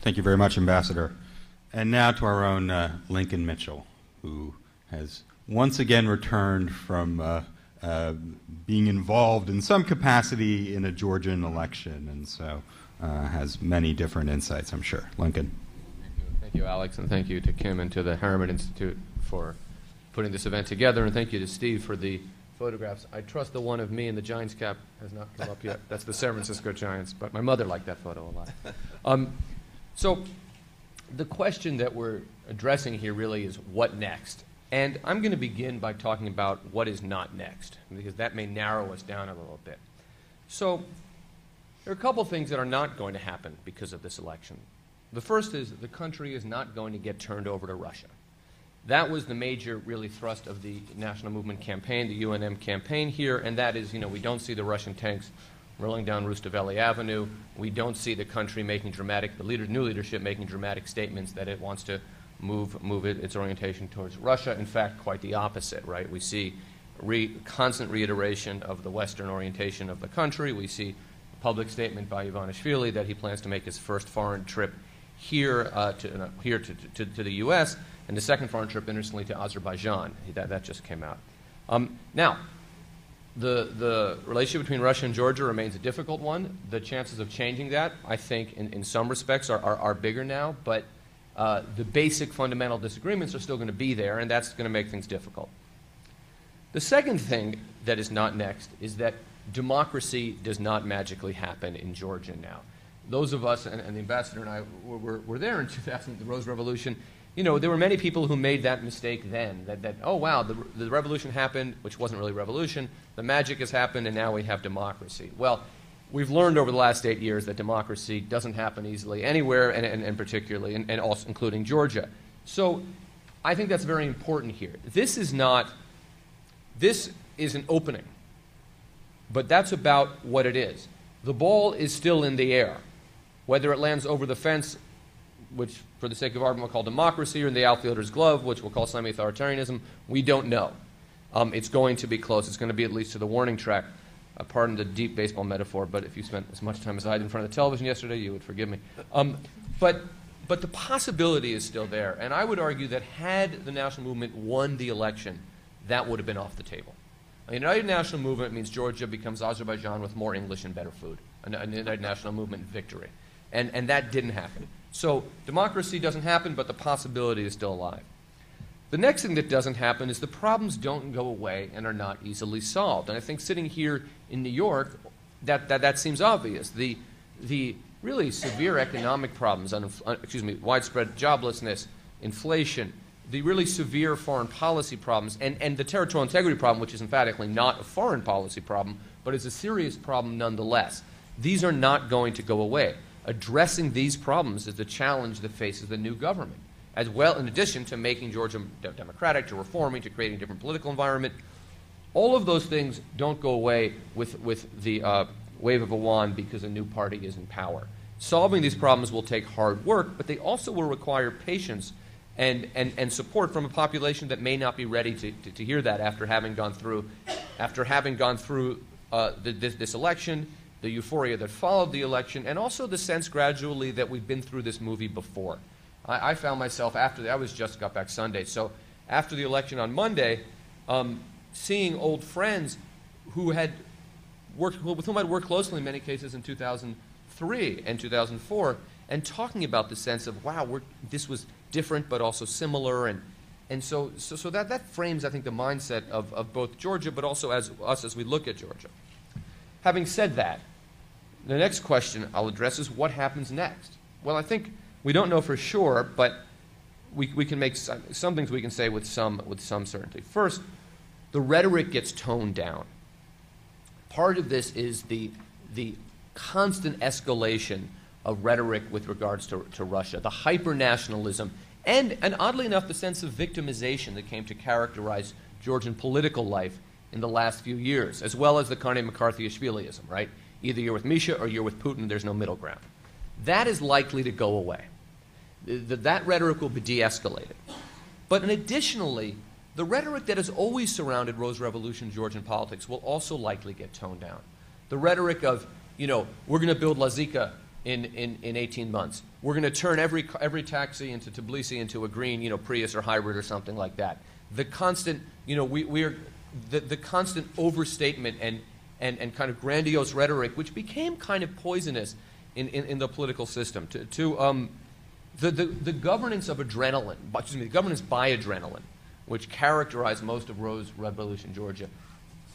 Thank you very much, Ambassador. And now to our own Lincoln Mitchell, who has once again returned from being involved in some capacity in a Georgian election, and so has many different insights, I'm sure. Lincoln. Thank you, Alex, and thank you to Kim and to the Harriman Institute for putting this event together, and thank you to Steve for the photographs. I trust the one of me in the Giants cap has not come up yet. That's the San Francisco Giants, but my mother liked that photo a lot. So the question that we're addressing here really is what next? And I'm going to begin by talking about what is not next, because that may narrow us down a little bit. So There are a couple things that are not going to happen because of this election. The first is the country is not going to get turned over to Russia. That was the major, really, thrust of the National Movement campaign, the UNM campaign here, and that is, we don't see the Russian tanks rolling down Rustaveli Avenue. We don't see the country making new leadership making dramatic statements that it wants to move its orientation towards Russia. In fact, quite the opposite, right? We see constant reiteration of the Western orientation of the country. We see a public statement by Ivanishvili that he plans to make his first foreign trip here to the U.S., and the second foreign trip, interestingly, to Azerbaijan. That just came out. Now, the relationship between Russia and Georgia remains a difficult one. The chances of changing that, I think, in some respects are bigger now, but the basic fundamental disagreements are still going to be there, and that's going to make things difficult. The second thing that is not next is that democracy does not magically happen in Georgia now. Those of us, and the ambassador and I were there in 2000, the Rose Revolution. There were many people who made that mistake then, that oh, wow, the revolution happened, which wasn't really revolution, the magic has happened, and now we have democracy. Well, we've learned over the last 8 years that democracy doesn't happen easily anywhere, and particularly, and also including Georgia. So I think that's very important here. This is an opening, but that's about what it is. The ball is still in the air. Whether it lands over the fence, which for the sake of argument we'll call democracy, or in the outfielder's glove, which we'll call semi-authoritarianism, we don't know. It's going to be close. It's going to be at least to the warning track. Pardon the deep baseball metaphor, but if you spent as much time as I did in front of the television yesterday, you would forgive me. But the possibility is still there, and I would argue that had the national movement won the election, that would have been off the table. A united national movement means Georgia becomes Azerbaijan with more English and better food. A united national movement victory. And that didn't happen. So democracy doesn't happen, but the possibility is still alive. The next thing that doesn't happen is the problems don't go away and are not easily solved. And I think sitting here in New York, that seems obvious. The really severe economic problems, widespread joblessness, inflation, the really severe foreign policy problems, and the territorial integrity problem, which is emphatically not a foreign policy problem, but is a serious problem nonetheless. These are not going to go away. Addressing these problems is the challenge that faces the new government, as well, in addition to making Georgia democratic, to reforming, to creating a different political environment. All of those things don't go away with the wave of a wand because a new party is in power. Solving these problems will take hard work, but they also will require patience and support from a population that may not be ready to hear that after having gone through this election, the euphoria that followed the election, and also the sense gradually that we've been through this movie before. I found myself got back Sunday, so after the election on Monday, seeing old friends with whom I'd worked closely in many cases in 2003 and 2004, and talking about the sense of, wow, this was different but also similar, and so that frames, I think, the mindset of both Georgia but also us as we look at Georgia. Having said that, the next question I'll address is what happens next? Well, I think we don't know for sure, but we can make some things we can say with some certainty. First, the rhetoric gets toned down. Part of this is the constant escalation of rhetoric with regards to Russia, the hyper-nationalism, and oddly enough, the sense of victimization that came to characterize Georgian political life in the last few years, as well as the Carnegie McCarthyishviliism, right? Either you're with Misha or you're with Putin, there's no middle ground. That is likely to go away. That rhetoric will be de-escalated. But additionally, the rhetoric that has always surrounded Rose Revolution Georgian politics will also likely get toned down. The rhetoric of, we're going to build Lazika in 18 months. We're going to turn every taxi into Tbilisi into a green, Prius or hybrid or something like that. The constant, the constant overstatement and kind of grandiose rhetoric, which became kind of poisonous in the political system. The governance of adrenaline, the governance by adrenaline, which characterized most of Rose Revolution Georgia,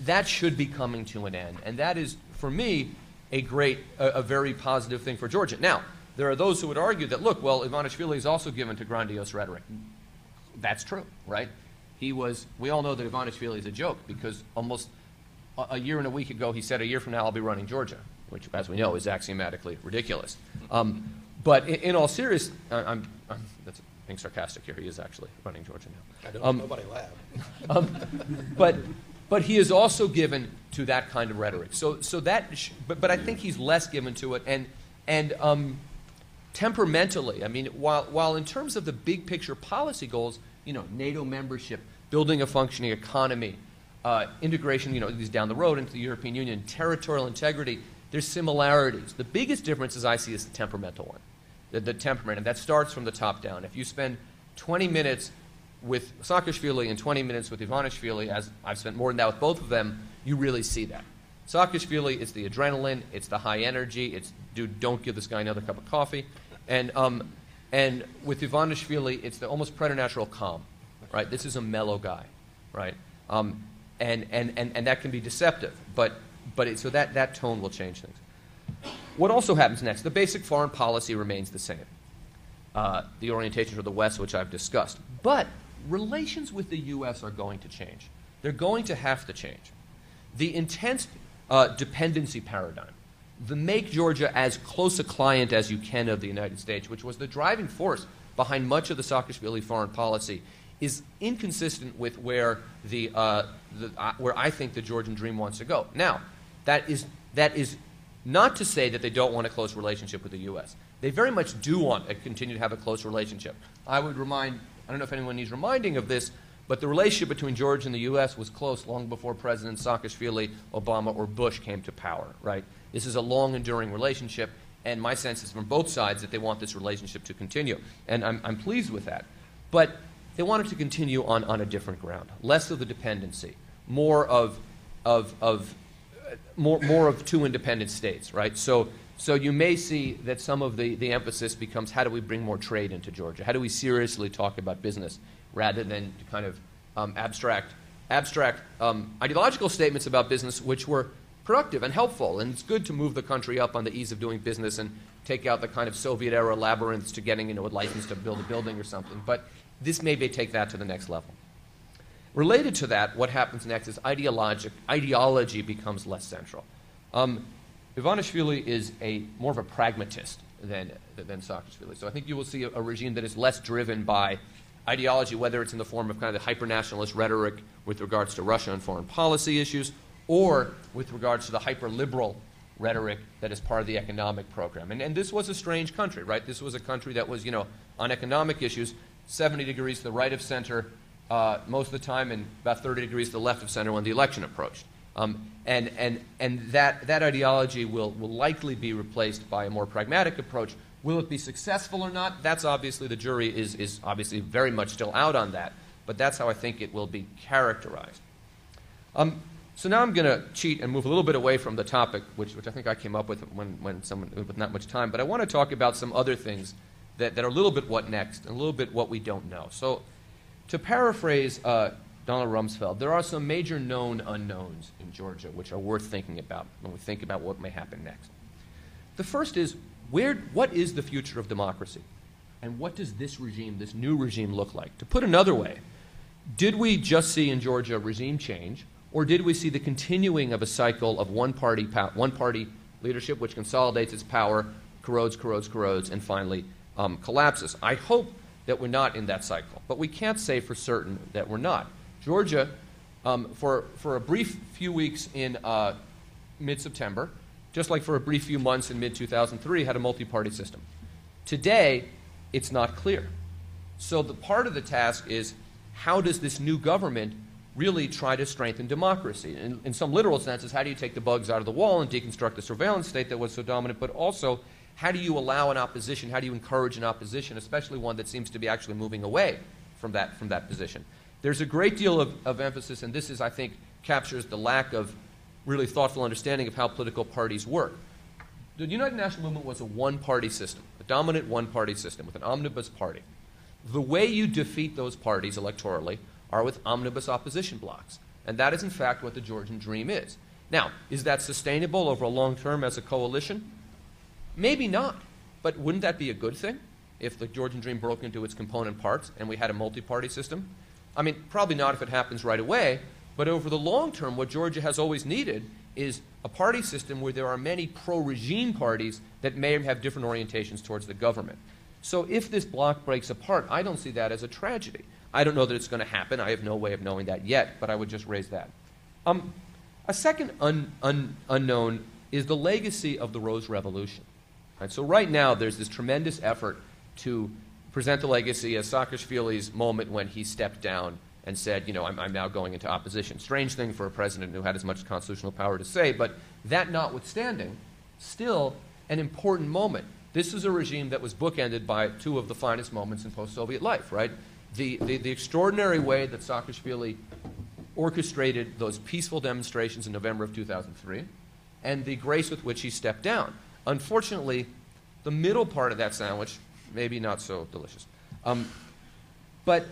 that should be coming to an end. And that is, for me, a very positive thing for Georgia. Now, there are those who would argue that, look, well, Ivanishvili is also given to grandiose rhetoric. That's true, right? We all know that Ivanishvili is a joke because almost a year and a week ago he said, a year from now I'll be running Georgia. which, as we know, is axiomatically ridiculous. But in all seriousness, that's being sarcastic here. He is actually running Georgia now. I don't nobody laugh. But he is also given to that kind of rhetoric. But I think he's less given to it, and temperamentally. I mean, while in terms of the big picture policy goals, NATO membership, building a functioning economy, integration, these down the road into the European Union, territorial integrity, there's similarities. The biggest difference, as I see, is the temperamental one. The temperament, and that starts from the top down. If you spend 20 minutes with Saakashvili and 20 minutes with Ivanishvili, as I've spent more than that with both of them, you really see that. Saakashvili, it's the adrenaline, it's the high energy, it's, dude, don't give this guy another cup of coffee. And with Ivanishvili, it's the almost preternatural calm, right? This is a mellow guy, right? And that can be deceptive, so that tone will change things. What also happens next? The basic foreign policy remains the same. The orientation toward the West, which I've discussed. But relations with the U.S. are going to change. They're going to have to change. The intense dependency paradigm, the make Georgia as close a client as you can of the United States, which was the driving force behind much of the Saakashvili foreign policy, is inconsistent with where where I think the Georgian dream wants to go. Now, that is not to say that they don't want a close relationship with the U.S. They very much do want to continue to have a close relationship. I don't know if anyone needs reminding of this, but the relationship between Georgia and the U.S. was close long before Presidents Saakashvili, Obama, or Bush came to power, right? This is a long, enduring relationship, and my sense is from both sides that they want this relationship to continue, and I'm pleased with that. But they want it to continue on a different ground, less of the dependency, more of two independent states, right? So you may see that some of the emphasis becomes how do we bring more trade into Georgia? How do we seriously talk about business rather than kind of abstract ideological statements about business, which were productive and helpful, and it's good to move the country up on the ease of doing business and take out the kind of Soviet-era labyrinths to getting a license to build a building or something. But this may take that to the next level. Related to that, what happens next is ideology becomes less central. Ivanishvili is more of a pragmatist than Saakashvili. So I think you will see a regime that is less driven by ideology, whether it's in the form of kind of the hyper-nationalist rhetoric with regards to Russia and foreign policy issues, or with regards to the hyper-liberal rhetoric that is part of the economic program. And this was a strange country, right? This was a country that was, on economic issues, 70 degrees to the right of center most of the time, and about 30 degrees to the left of center when the election approached. And that ideology will likely be replaced by a more pragmatic approach. Will it be successful or not? That's obviously, the jury is obviously very much still out on that, but that's how I think it will be characterized. So now I'm going to cheat and move a little bit away from the topic, which I think I came up with when someone with not much time, but I want to talk about some other things that are a little bit what next and a little bit what we don't know. So to paraphrase Donald Rumsfeld, there are some major known unknowns in Georgia which are worth thinking about when we think about what may happen next. The first is, what is the future of democracy? And what does this new regime look like? To put another way, did we just see in Georgia regime change, or did we see the continuing of a cycle of one-party leadership which consolidates its power, corrodes, and finally collapses? I hope that we're not in that cycle, but we can't say for certain that we're not. Georgia, for a brief few weeks in mid-September, just like for a brief few months in mid-2003, had a multi-party system. Today, it's not clear. So the part of the task is, how does this new government really try to strengthen democracy? In some literal senses, how do you take the bugs out of the wall and deconstruct the surveillance state that was so dominant, but also, how do you allow an opposition, how do you encourage an opposition, especially one that seems to be actually moving away from that position? There's a great deal of emphasis, and this is, I think, captures the lack of really thoughtful understanding of how political parties work. The United National Movement was a one-party system, a dominant one-party system with an omnibus party. The way you defeat those parties electorally are with omnibus opposition blocks, and that is, in fact, what the Georgian dream is. Now, is that sustainable over a long term as a coalition? Maybe not, but wouldn't that be a good thing if the Georgian dream broke into its component parts and we had a multi-party system? I mean, probably not if it happens right away, But over the long term, what Georgia has always needed is a party system where there are many pro-regime parties that may have different orientations towards the government. So if this bloc breaks apart, I don't see that as a tragedy. I don't know that it's going to happen. I have no way of knowing that yet, but I would just raise that. A second unknown is the legacy of the Rose Revolution. Right? So right now, there's this tremendous effort to present the legacy as Saakashvili's moment when he stepped down and said, you know, I'm now going into opposition. Strange thing for a president who had as much constitutional power to say, but that notwithstanding, still an important moment. This is a regime that was bookended by two of the finest moments in post-Soviet life, right? The extraordinary way that Saakashvili orchestrated those peaceful demonstrations in November of 2003, and the grace with which he stepped down. Unfortunately, the middle part of that sandwich, maybe not so delicious. But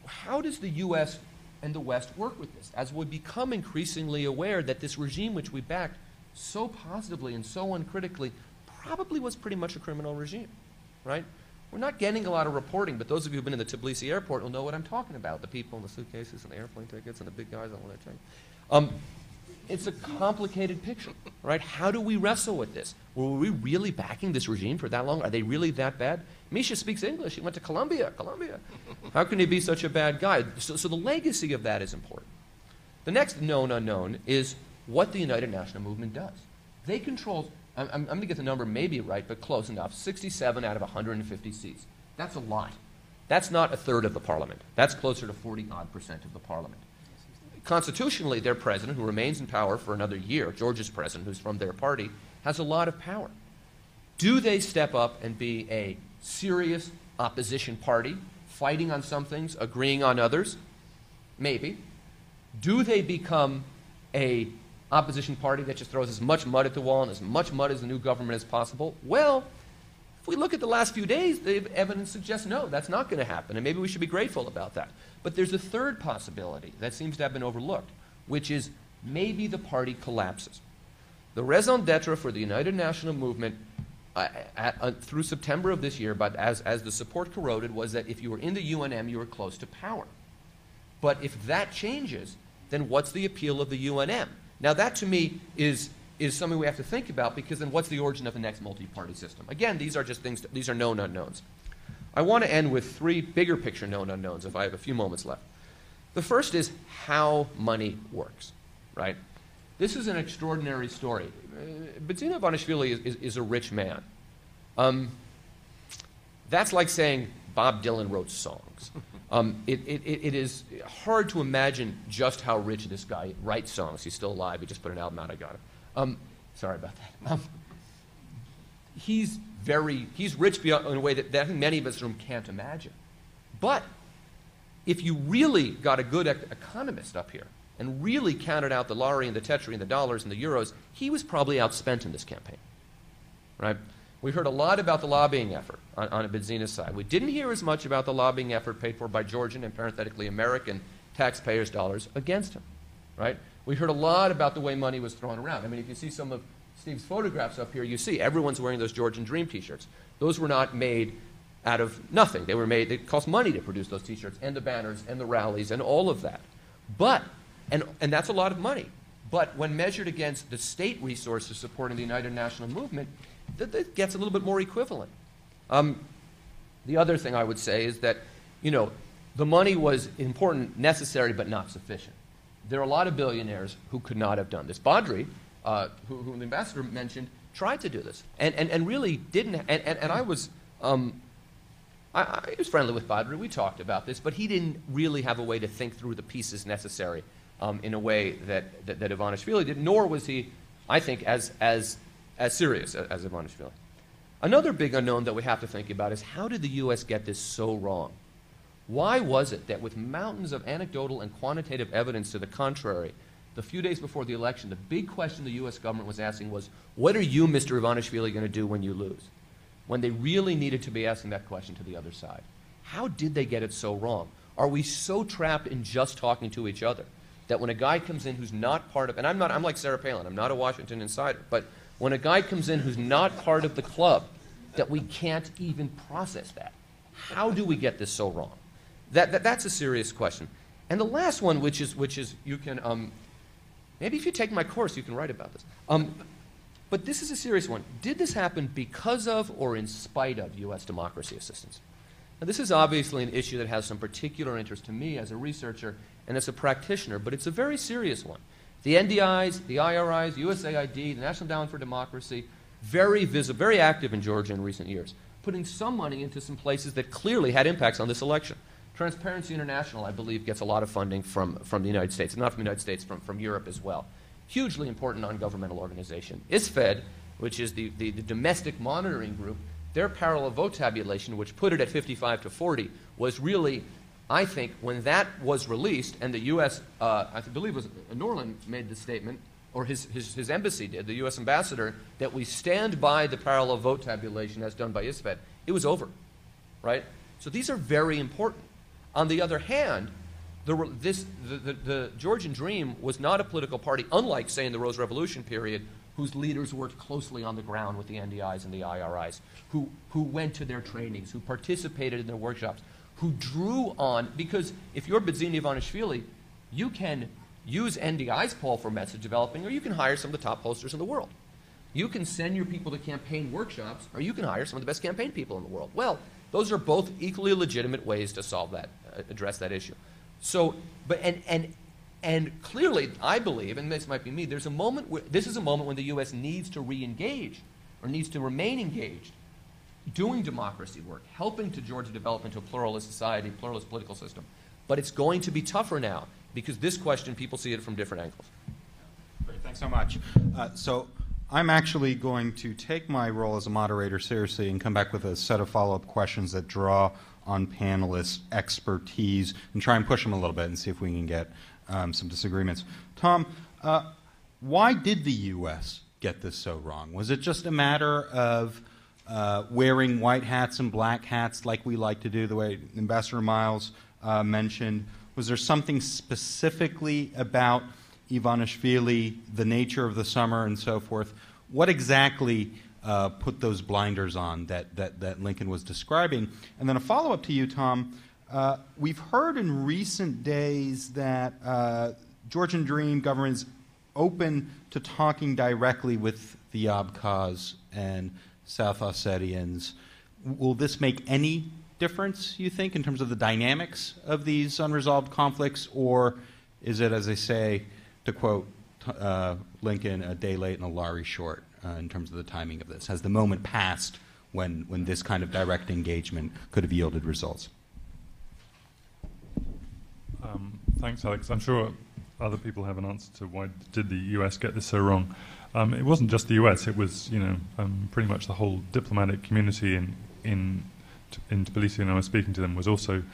how does the U.S. and the West work with this? As we become increasingly aware that this regime which we backed so positively and so uncritically probably was pretty much a criminal regime, right? We're not getting a lot of reporting, but those of you who've been in the Tbilisi airport will know what I'm talking about. The people in the suitcases and the airplane tickets and the big guys on that train. It's a complicated picture, right? How do we wrestle with this? Were we really backing this regime for that long? Are they really that bad? Misha speaks English. He went to Columbia. How can he be such a bad guy? So the legacy of that is important. The next known unknown is what the United National Movement does. They control, I'm going to get the number maybe right, but close enough, 67 out of 150 seats. That's a lot. That's not a third of the parliament. That's closer to 40-odd% of the parliament. Constitutionally, their president, who remains in power for another year, Georgia's president, who's from their party, has a lot of power. Do they step up and be a serious opposition party, fighting on some things, agreeing on others? Maybe. Do they become a opposition party that just throws as much mud at the wall and as much mud as the new government as possible? Well, if we look at the last few days, the evidence suggests no, that's not going to happen, and maybe we should be grateful about that. But there's a third possibility that seems to have been overlooked, which is maybe the party collapses. The raison d'etre for the United National Movement through September of this year, but as the support corroded, was that if you were in the UNM, you were close to power. But if that changes, then what's the appeal of the UNM? Now that, to me, is something we have to think about, because then what's the origin of the next multi-party system? Again, these are just things, these are known unknowns. I want to end with three bigger picture known unknowns, if I have a few moments left. The first is how money works, right? This is an extraordinary story. Bidzina Ivanishvili is a rich man. That's like saying Bob Dylan wrote songs. It is hard to imagine just how rich this guy writes songs. He's still alive. He just put an album out. I got it. Sorry about that. He's rich beyond, in a way that I think many of us in the room can't imagine. But if you really got a good economist up here and really counted out the lari and the tetri and the dollars and the euros, he was probably outspent in this campaign, right? We heard a lot about the lobbying effort on Bidzina's side. We didn't hear as much about the lobbying effort paid for by Georgian and parenthetically American taxpayers' dollars against him, right? We heard a lot about the way money was thrown around. I mean, if you see some of Steve's photographs up here, you see everyone's wearing those Georgian Dream t-shirts. Those were not made out of nothing. They were made, it cost money to produce those t-shirts and the banners and the rallies and all of that. But, and that's a lot of money. But when measured against the state resources supporting the United National Movement, that gets a little bit more equivalent. The other thing I would say is that, you know, the money was important, necessary, but not sufficient. There are a lot of billionaires who could not have done this. Badri, who the ambassador mentioned, tried to do this and really didn't. And I was friendly with Badri. We talked about this, but he didn't really have a way to think through the pieces necessary in a way that Ivanishvili did. Nor was he, I think, as serious as Ivanishvili. Another big unknown that we have to think about is how did the U.S. get this so wrong? Why was it that with mountains of anecdotal and quantitative evidence to the contrary, the few days before the election, the big question the U.S. government was asking was, what are you, Mr. Ivanishvili, going to do when you lose? When they really needed to be asking that question to the other side. How did they get it so wrong? Are we so trapped in just talking to each other that when a guy comes in who's not part of, and I'm like Sarah Palin, I'm not a Washington insider, but when a guy comes in who's not part of the club, that we can't even process that? How do we get this so wrong? That's a serious question. And the last one, which is you can, maybe if you take my course, you can write about this. But this is a serious one. Did this happen because of or in spite of U.S. democracy assistance? Now, this is obviously an issue that has some particular interest to me as a researcher and as a practitioner, but it's a very serious one. The NDIs, the IRIs, USAID, the National Endowment for Democracy, very visible, very active in Georgia in recent years, putting some money into some places that clearly had impacts on this election. Transparency International, I believe, gets a lot of funding from the United States, not from the United States, from Europe as well. Hugely important non-governmental organization. ISFED, which is the domestic monitoring group, their parallel vote tabulation, which put it at 55 to 40, was really, I think, when that was released, and the U.S., I believe it was Norland made the statement, or his embassy did, the U.S. ambassador, that we stand by the parallel vote tabulation as done by ISFED. It was over, right? So these are very important. On the other hand, the Georgian Dream was not a political party, unlike, say, in the Rose Revolution period, whose leaders worked closely on the ground with the NDIs and the IRIs, who went to their trainings, who participated in their workshops, who drew on, because if you're Bidzina Ivanishvili, you can use NDI's poll for message developing, or you can hire some of the top pollsters in the world. You can send your people to campaign workshops, or you can hire some of the best campaign people in the world. Well, those are both equally legitimate ways to solve that, address that issue. So, and clearly, I believe, and this might be me, there's a moment where, this is a moment when the U.S. needs to re-engage, or needs to remain engaged, doing democracy work, helping to Georgia develop into a pluralist society, pluralist political system. But it's going to be tougher now, because this question, people see it from different angles. Great, thanks so much. So I'm actually going to take my role as a moderator seriously and come back with a set of follow-up questions that draw on panelists' expertise and try and push them a little bit and see if we can get some disagreements. Tom, why did the U.S. get this so wrong? Was it just a matter of wearing white hats and black hats like we like to do, the way Ambassador Miles mentioned? Was there something specifically about Ivanishvili, the nature of the summer and so forth? What exactly put those blinders on that Lincoln was describing? And then a follow-up to you, Tom. We've heard in recent days that Georgian Dream government is open to talking directly with the Abkhaz and South Ossetians. Will this make any difference, you think, in terms of the dynamics of these unresolved conflicts? Or is it, as they say, to quote Lincoln, a day late and a lorry short in terms of the timing of this? Has the moment passed when this kind of direct engagement could have yielded results? Thanks, Alex. I'm sure other people have an answer to why did the U.S. get this so wrong. It wasn't just the U.S. It was, pretty much the whole diplomatic community in Tbilisi, and I was speaking to them, was also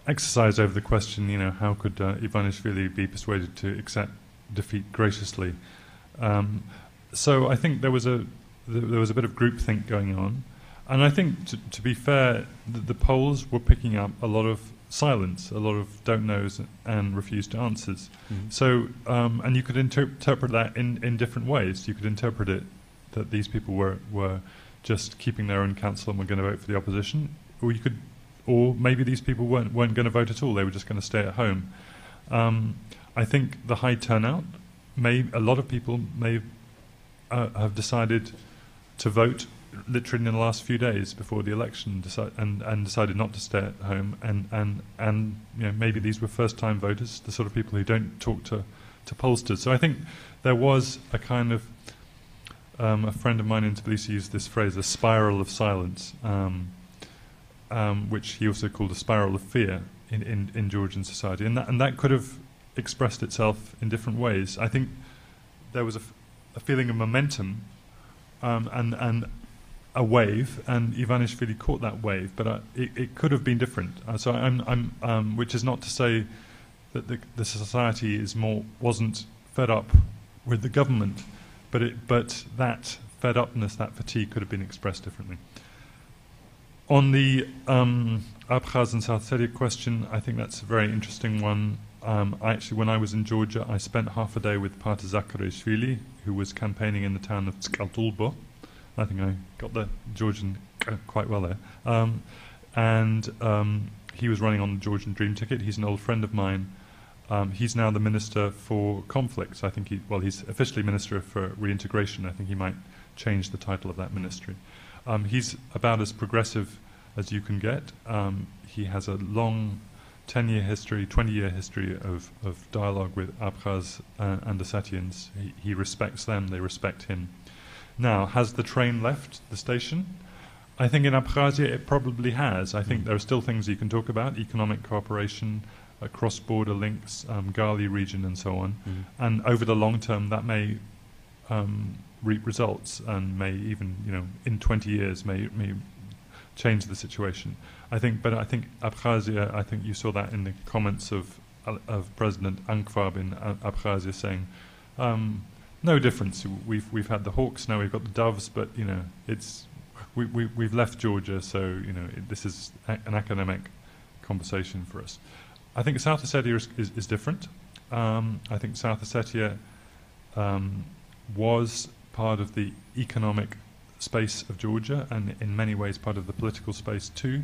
exercised over the question, how could Ivanishvili be persuaded to accept defeat graciously? So I think there was a bit of groupthink going on, and I think, to be fair, the polls were picking up a lot of silence, a lot of don't knows and refused answers. Mm-hmm. So, and you could interpret that in different ways. You could interpret it that these people were just keeping their own counsel and were going to vote for the opposition, or maybe these people weren't going to vote at all. They were just going to stay at home. I think the high turnout a lot of people may have decided to vote literally in the last few days before the election, and decided not to stay at home, and maybe these were first-time voters, the sort of people who don't talk to pollsters. So I think there was a kind of a friend of mine in Tbilisi used this phrase, a spiral of silence, which he also called a spiral of fear in Georgian society, and that could have expressed itself in different ways. I think there was a feeling of momentum and a wave, and Ivanishvili caught that wave, but it could have been different. So I'm which is not to say that the society wasn't fed up with the government, but that fed upness, that fatigue, could have been expressed differently. On the Abkhaz and South Ossetia question, I think that's a very interesting one. When I was in Georgia, I spent half a day with Pater Zakarishvili, who was campaigning in the town of Tskaltulbo. I think I got the Georgian quite well there. he was running on the Georgian Dream ticket. He's an old friend of mine. He's now the Minister for Conflicts. I think he's officially Minister for Reintegration. I think he might change the title of that ministry. He's about as progressive as you can get. He has a long 10-year history, 20-year history of dialogue with Abkhaz and Ossetians. He respects them, they respect him. Now, has the train left the station? I think in Abkhazia it probably has. I think there are still things you can talk about, economic cooperation, cross-border links, Gali region and so on. And over the long term that may reap results and may even, in 20 years may change the situation. I think Abkhazia, I think you saw that in the comments of President Ankvab in Abkhazia saying, no difference. We've had the hawks, now we've got the doves, but we've left Georgia, so this is an academic conversation for us. I think South Ossetia is different. I think South Ossetia was part of the economic space of Georgia and in many ways part of the political space too.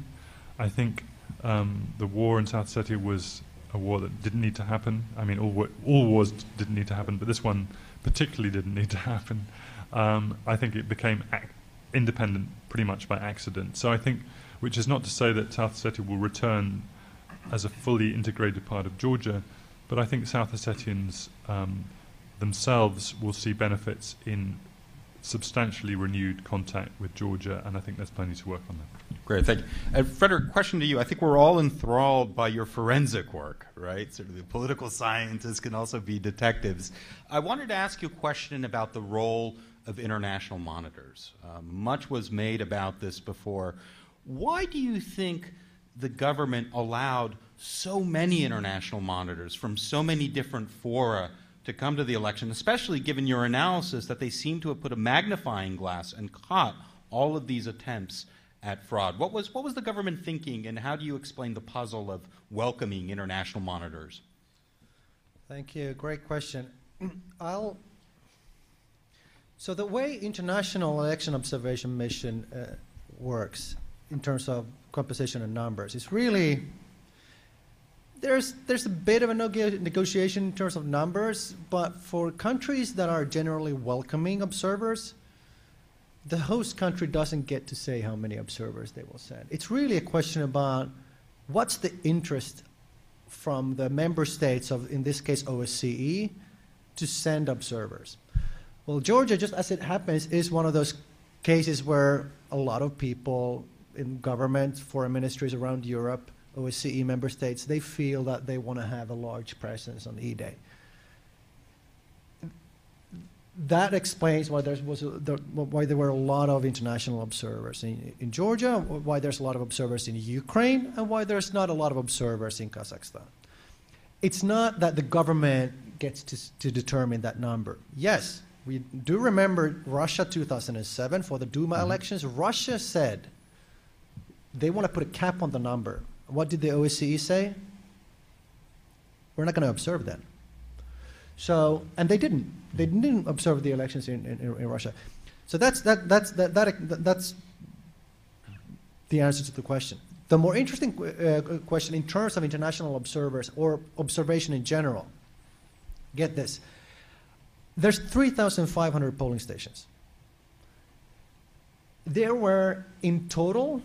I think the war in South Ossetia was a war that didn't need to happen. I mean, all wars didn't need to happen, but this one particularly didn't need to happen. I think it became independent pretty much by accident. So I think, which is not to say that South Ossetia will return as a fully integrated part of Georgia, but I think South Ossetians themselves will see benefits in substantially renewed contact with Georgia, and I think there's plenty to work on that. Great, thank you. Fredrik, question to you. I think we're all enthralled by your forensic work, right? Sort of the political scientists can also be detectives. I wanted to ask you a question about the role of international monitors. Much was made about this before. Why do you think the government allowed so many international monitors from so many different fora to come to the election, especially given your analysis that they seem to have put a magnifying glass and caught all of these attempts at fraud? What was the government thinking, and how do you explain the puzzle of welcoming international monitors? Thank you. Great question. So the way international election observation mission works in terms of composition and numbers is really, there's a bit of a negotiation in terms of numbers, but for countries that are generally welcoming observers, the host country doesn't get to say how many observers they will send. It's really a question about what's the interest from the member states of, in this case, OSCE, to send observers. Well, Georgia, just as it happens, is one of those cases where a lot of people in government, foreign ministries around Europe, OSCE member states, they feel that they want to have a large presence on E-Day. That explains why why there were a lot of international observers in Georgia, why there's a lot of observers in Ukraine, and why there's not a lot of observers in Kazakhstan. It's not that the government gets to determine that number. Yes, we do remember Russia 2007 for the Duma elections. Russia said they want to put a cap on the number. What did the OSCE say? We're not going to observe then. So, and they didn't. They didn't observe the elections in Russia. So that's the answer to the question. The more interesting question in terms of international observers or observation in general, get this. There's 3,500 polling stations. There were, in total,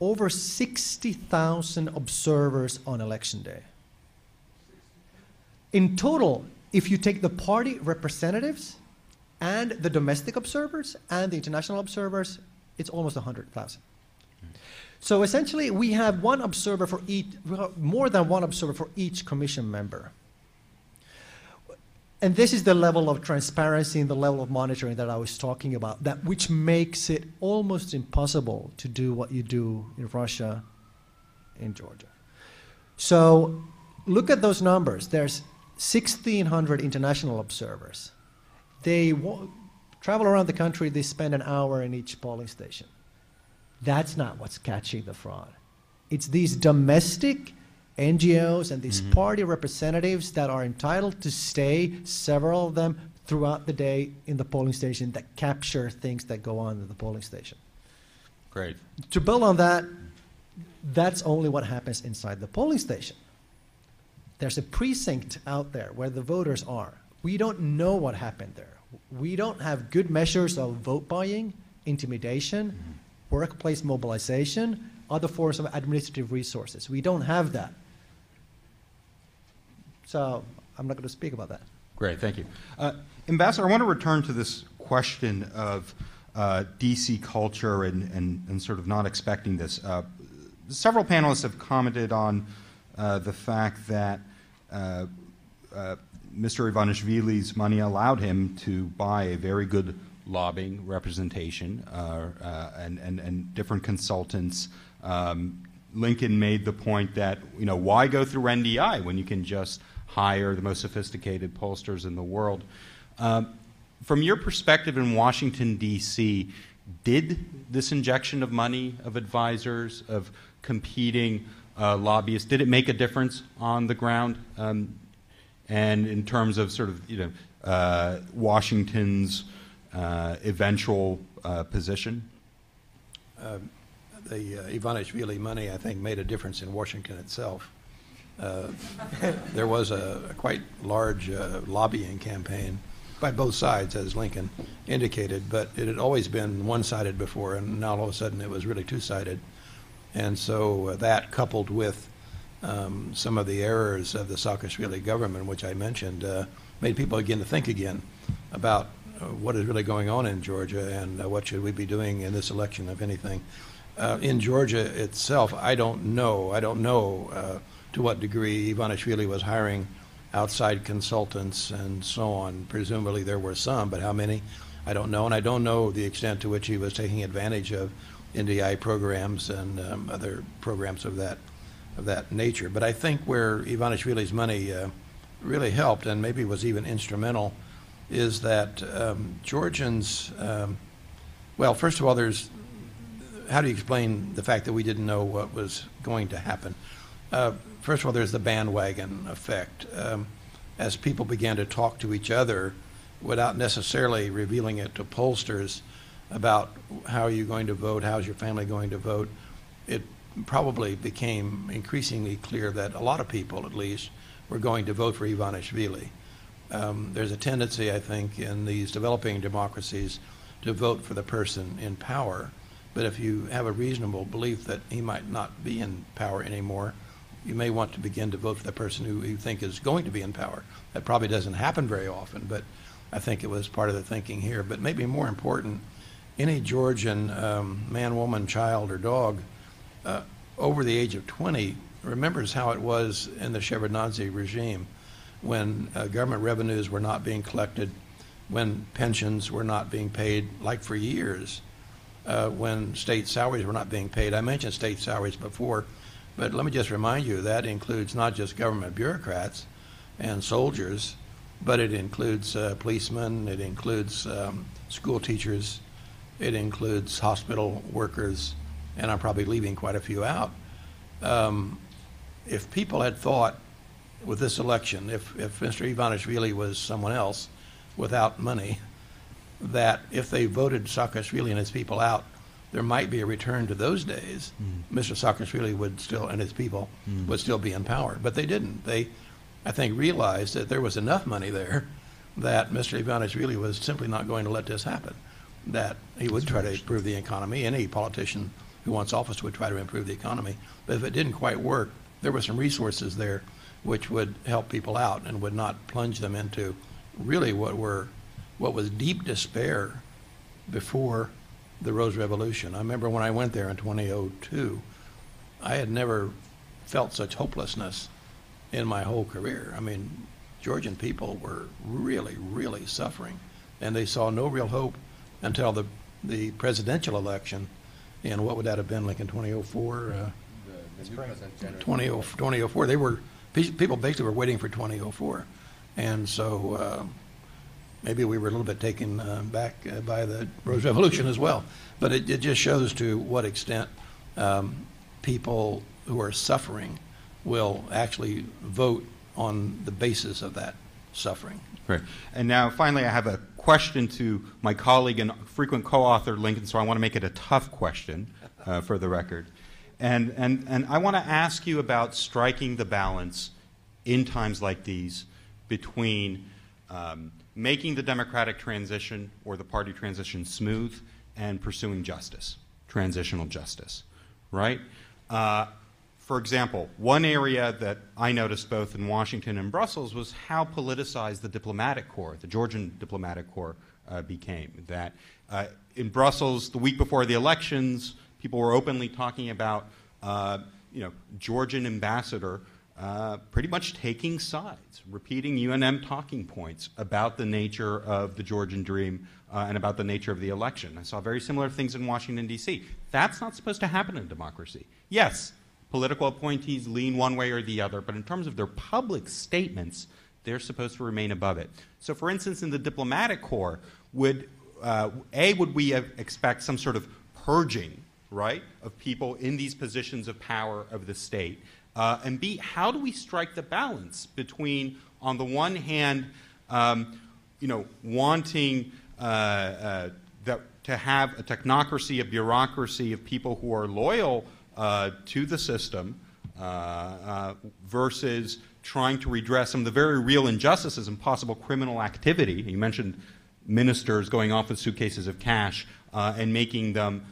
over 60,000 observers on election day. In total, if you take the party representatives and the domestic observers and the international observers, it's almost 100,000. So essentially, we have one observer for each, more than one observer for each commission member. And this is the level of transparency and the level of monitoring that I was talking about, that which makes it almost impossible to do what you do in Russia, in Georgia. So look at those numbers. There's 1,600 international observers. They travel around the country, they spend an hour in each polling station. That's not what's catching the fraud. It's these domestic NGOs and these party representatives that are entitled to stay, several of them, throughout the day in the polling station that capture things that go on in the polling station. Great. To build on that, That's only what happens inside the polling station. There's a precinct out there where the voters are. We don't know what happened there. We don't have good measures of vote buying, intimidation, workplace mobilization, other forms of administrative resources. We don't have that. So I'm not going to speak about that. Great, thank you. Ambassador, I want to return to this question of DC culture and sort of not expecting this. Several panelists have commented on the fact that Mr. Ivanishvili's money allowed him to buy a very good lobbying representation and different consultants. Lincoln made the point that, why go through NDI when you can just hire the most sophisticated pollsters in the world? From your perspective in Washington, D.C., did this injection of money, of advisors, of competing lobbyists, did it make a difference on the ground? And in terms of sort of, Washington's eventual position? The Ivanishvili money, I think, made a difference in Washington itself. There was a quite large lobbying campaign by both sides, as Lincoln indicated, but it had always been one-sided before, and now all of a sudden it was really two-sided. And so that, coupled with some of the errors of the Saakashvili government, which I mentioned, made people begin to think again about what is really going on in Georgia and what should we be doing in this election, if anything. In Georgia itself, I don't know to what degree Ivanishvili was hiring outside consultants and so on. Presumably there were some, but how many, I don't know. And I don't know the extent to which he was taking advantage of NDI programs and other programs of that nature. But I think where Ivanishvili's money really helped, and maybe was even instrumental, is that Georgians, well, first of all, how do you explain the fact that we didn't know what was going to happen? First of all, there's the bandwagon effect. As people began to talk to each other without necessarily revealing it to pollsters about how are you going to vote, how's your family going to vote, it probably became increasingly clear that a lot of people, at least, were going to vote for Ivanishvili. There's a tendency, I think, in these developing democracies to vote for the person in power. But if you have a reasonable belief that he might not be in power anymore, you may want to begin to vote for the person who you think is going to be in power. That probably doesn't happen very often, but I think it was part of the thinking here. But maybe more important, any Georgian man, woman, child, or dog over the age of 20 remembers how it was in the Shevardnadze regime when government revenues were not being collected, when pensions were not being paid, like for years, when state salaries were not being paid. I mentioned state salaries before, but let me just remind you that includes not just government bureaucrats and soldiers, but it includes policemen, it includes school teachers, it includes hospital workers, and I'm probably leaving quite a few out. If people had thought with this election, if Mr. Ivanishvili was someone else without money, that if they voted Saakashvili and his people out, there might be a return to those days. Mr. Saakashvili would still, and his people would still be in power. But they didn't. They, I think, realized that there was enough money there that Mr. Ivanishvili was simply not going to let this happen, that he would try to improve the economy. Any politician who wants office would try to improve the economy. But if it didn't quite work, there were some resources there which would help people out and would not plunge them into really what was deep despair before the Rose Revolution. I remember when I went there in 2002, I had never felt such hopelessness in my whole career. I mean, Georgian people were really, really suffering, and they saw no real hope until the presidential election in, what would that have been, like in 2004? 2004. People basically were waiting for 2004. And so maybe we were a little bit taken back by the Rose Revolution as well. But it just shows to what extent people who are suffering will actually vote on the basis of that suffering. Great. And now, finally, I have a question to my colleague and frequent co-author, Lincoln, so I want to make it a tough question for the record. And I want to ask you about striking the balance in times like these between making the democratic transition or the party transition smooth and pursuing justice, transitional justice, right? For example, one area that I noticed both in Washington and Brussels was how politicized the diplomatic corps, the Georgian diplomatic corps, became. That in Brussels, the week before the elections, people were openly talking about, Georgian ambassador pretty much taking sides, repeating UNM talking points about the nature of the Georgian dream and about the nature of the election. I saw very similar things in Washington, D.C. That's not supposed to happen in a democracy. Yes, political appointees lean one way or the other, but in terms of their public statements, they're supposed to remain above it. So, for instance, in the diplomatic corps, would we expect some sort of purging, right, of people in these positions of power of the state? And B, how do we strike the balance between, on the one hand, wanting to have a technocracy, a bureaucracy of people who are loyal to the system versus trying to redress some of the very real injustices and possible criminal activity. You mentioned ministers going off with suitcases of cash and making them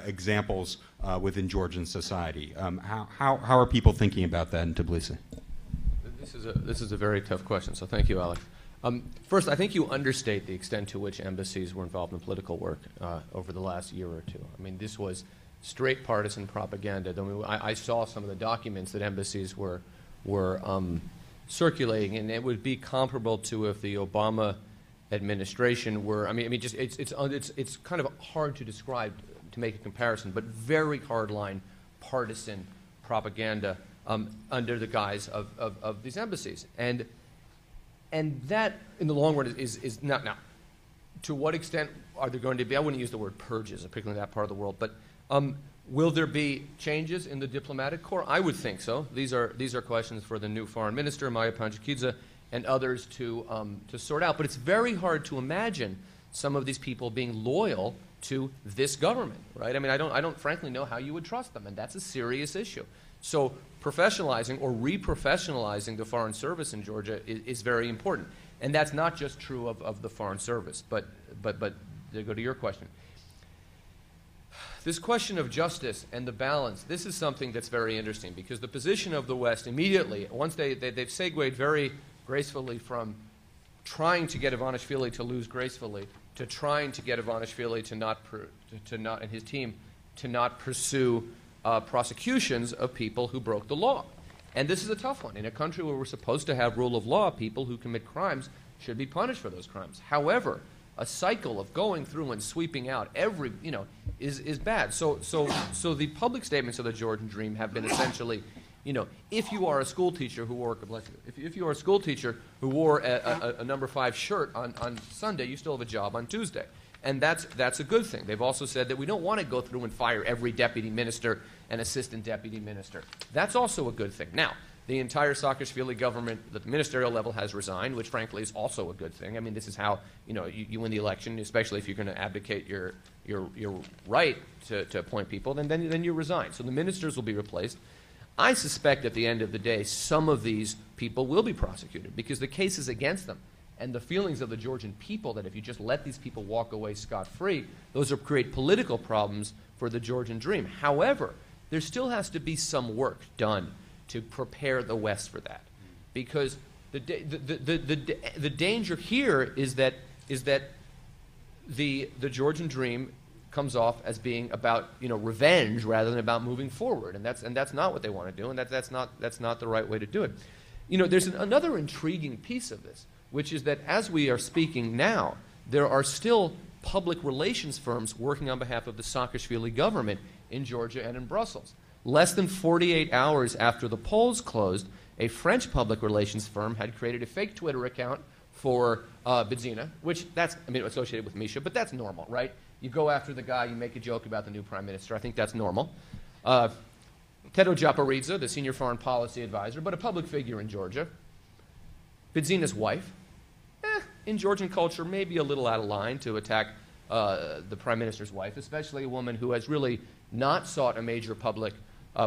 examples within Georgian society. How are people thinking about that in Tbilisi? This is a very tough question, so thank you, Alex. First, I think you understate the extent to which embassies were involved in political work over the last year or two. I mean, this was straight partisan propaganda. I saw some of the documents that embassies were circulating, and it would be comparable to if the Obama administration were. It's kind of hard to describe, to make a comparison, but very hardline partisan propaganda under the guise of these embassies, and that in the long run is not now. To what extent are there going to be? I wouldn't use the word purges, particularly in that part of the world, but will there be changes in the diplomatic corps? I would think so. These are questions for the new foreign minister, Maya Panjikidze, and others to sort out. But it's very hard to imagine some of these people being loyal to this government, right? I mean, I don't frankly know how you would trust them, and that's a serious issue. So professionalizing or reprofessionalizing the foreign service in Georgia is very important, and that's not just true of the foreign service. But to go to your question. This question of justice and the balance, this is something that's very interesting because the position of the West immediately, once they've segued very gracefully from trying to get Ivanishvili to lose gracefully to trying to get Ivanishvili and his team to not pursue prosecutions of people who broke the law. And this is a tough one. In a country where we're supposed to have rule of law, people who commit crimes should be punished for those crimes. However, a cycle of going through and sweeping out every, is bad. So the public statements of the Georgian Dream have been essentially, if you are a school teacher who wore, if you are a school teacher who wore a number 5 shirt on Sunday, you still have a job on Tuesday. And that's a good thing. They've also said that we don't want to go through and fire every deputy minister and assistant deputy minister. That's also a good thing. Now, the entire Saakashvili government at the ministerial level has resigned, which frankly is also a good thing. I mean, this is how you win the election, especially if you're going to abdicate your right to appoint people. Then you resign. So the ministers will be replaced. I suspect at the end of the day, some of these people will be prosecuted because the case is against them. And the feelings of the Georgian people that if you just let these people walk away scot-free, those will create political problems for the Georgian Dream. However, there still has to be some work done to prepare the West for that, because the danger here is that the Georgian Dream comes off as being about revenge rather than about moving forward, and that's not what they want to do, and that's not the right way to do it. There's another intriguing piece of this, which is that as we are speaking now, there are still public relations firms working on behalf of the Saakashvili government in Georgia and in Brussels. Less than 48 hours after the polls closed, a French public relations firm had created a fake Twitter account for Bidzina, which associated with Misha, but that's normal, right? You go after the guy, you make a joke about the new prime minister. I think that's normal. Tedo Japaridze, the senior foreign policy advisor, but a public figure in Georgia. Bidzina's wife, in Georgian culture, maybe a little out of line to attack the prime minister's wife, especially a woman who has really not sought a major public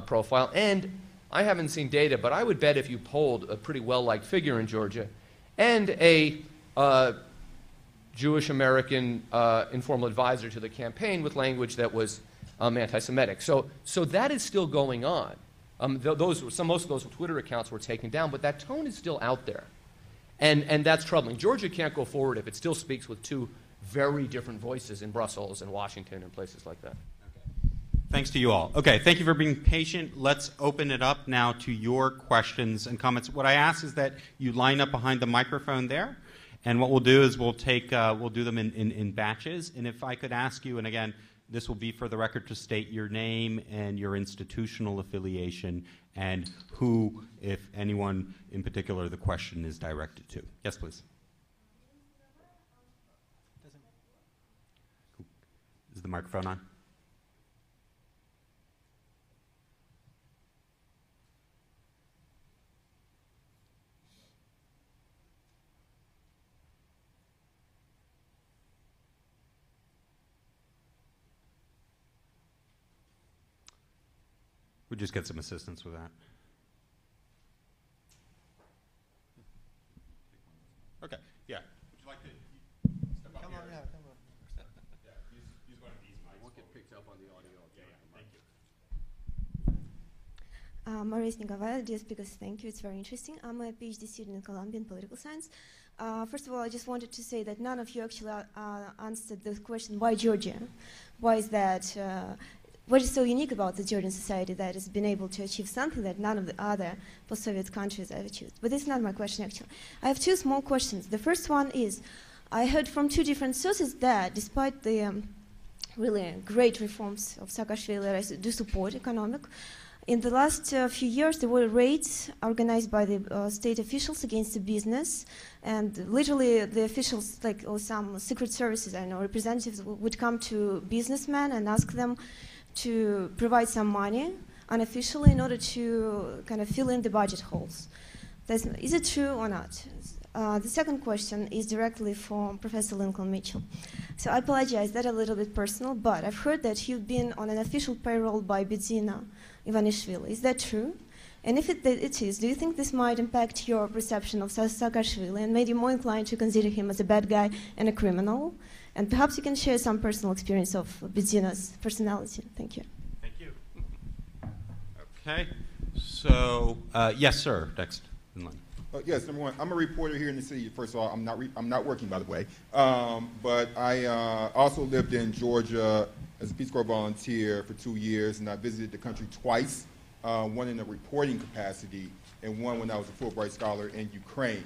profile. And I haven't seen data, but I would bet if you polled a pretty well-liked figure in Georgia and a Jewish-American informal advisor to the campaign with language that was anti-Semitic. So that is still going on. Most of those Twitter accounts were taken down, but that tone is still out there. And that's troubling. Georgia can't go forward if it still speaks with two very different voices in Brussels and Washington and places like that. Thanks to you all. Okay, thank you for being patient. Let's open it up now to your questions and comments. What I ask is that you line up behind the microphone there, and what we'll do is we'll do them in batches. And if I could ask you, and again, this will be for the record, to state your name and your institutional affiliation and who, if anyone in particular, the question is directed to. Yes, please. Is the microphone on? We'll just get some assistance with that. Okay, yeah. Would you like to step up here? Yeah, come on. Yeah, use one of these mics. Won't get picked up on the audio. Thank you. Maria Snegovaya, dear speakers, thank you. It's very interesting. I'm a PhD student in Columbia in political science. First of all, I just wanted to say that none of you actually answered the question, why Georgia? Why is that? What is so unique about the Georgian society that has been able to achieve something that none of the other post-Soviet countries have achieved? But this is not my question, actually. I have two small questions. The first one is, I heard from two different sources that despite the really great reforms of Saakashvili, I do support economic, in the last few years, there were raids organized by the state officials against the business, and literally the officials, like some secret services, I know, representatives would come to businessmen and ask them to provide some money unofficially in order to kind of fill in the budget holes. Is it true or not? The second question is directly for Professor Lincoln Mitchell. So I apologize, that's a little bit personal, but I've heard that you've been on an official payroll by Bidzina Ivanishvili. Is that true? And if it is, do you think this might impact your perception of Saakashvili and made you more inclined to consider him as a bad guy and a criminal? And perhaps you can share some personal experience of Bidzina's personality. Thank you. Thank you. Okay. So, yes, sir. Next in line. Yes, number one, I'm a reporter here in the city. First of all, I'm not working, by the way. But I also lived in Georgia as a Peace Corps volunteer for 2 years, and I visited the country twice, one in a reporting capacity, and one when I was a Fulbright scholar in Ukraine,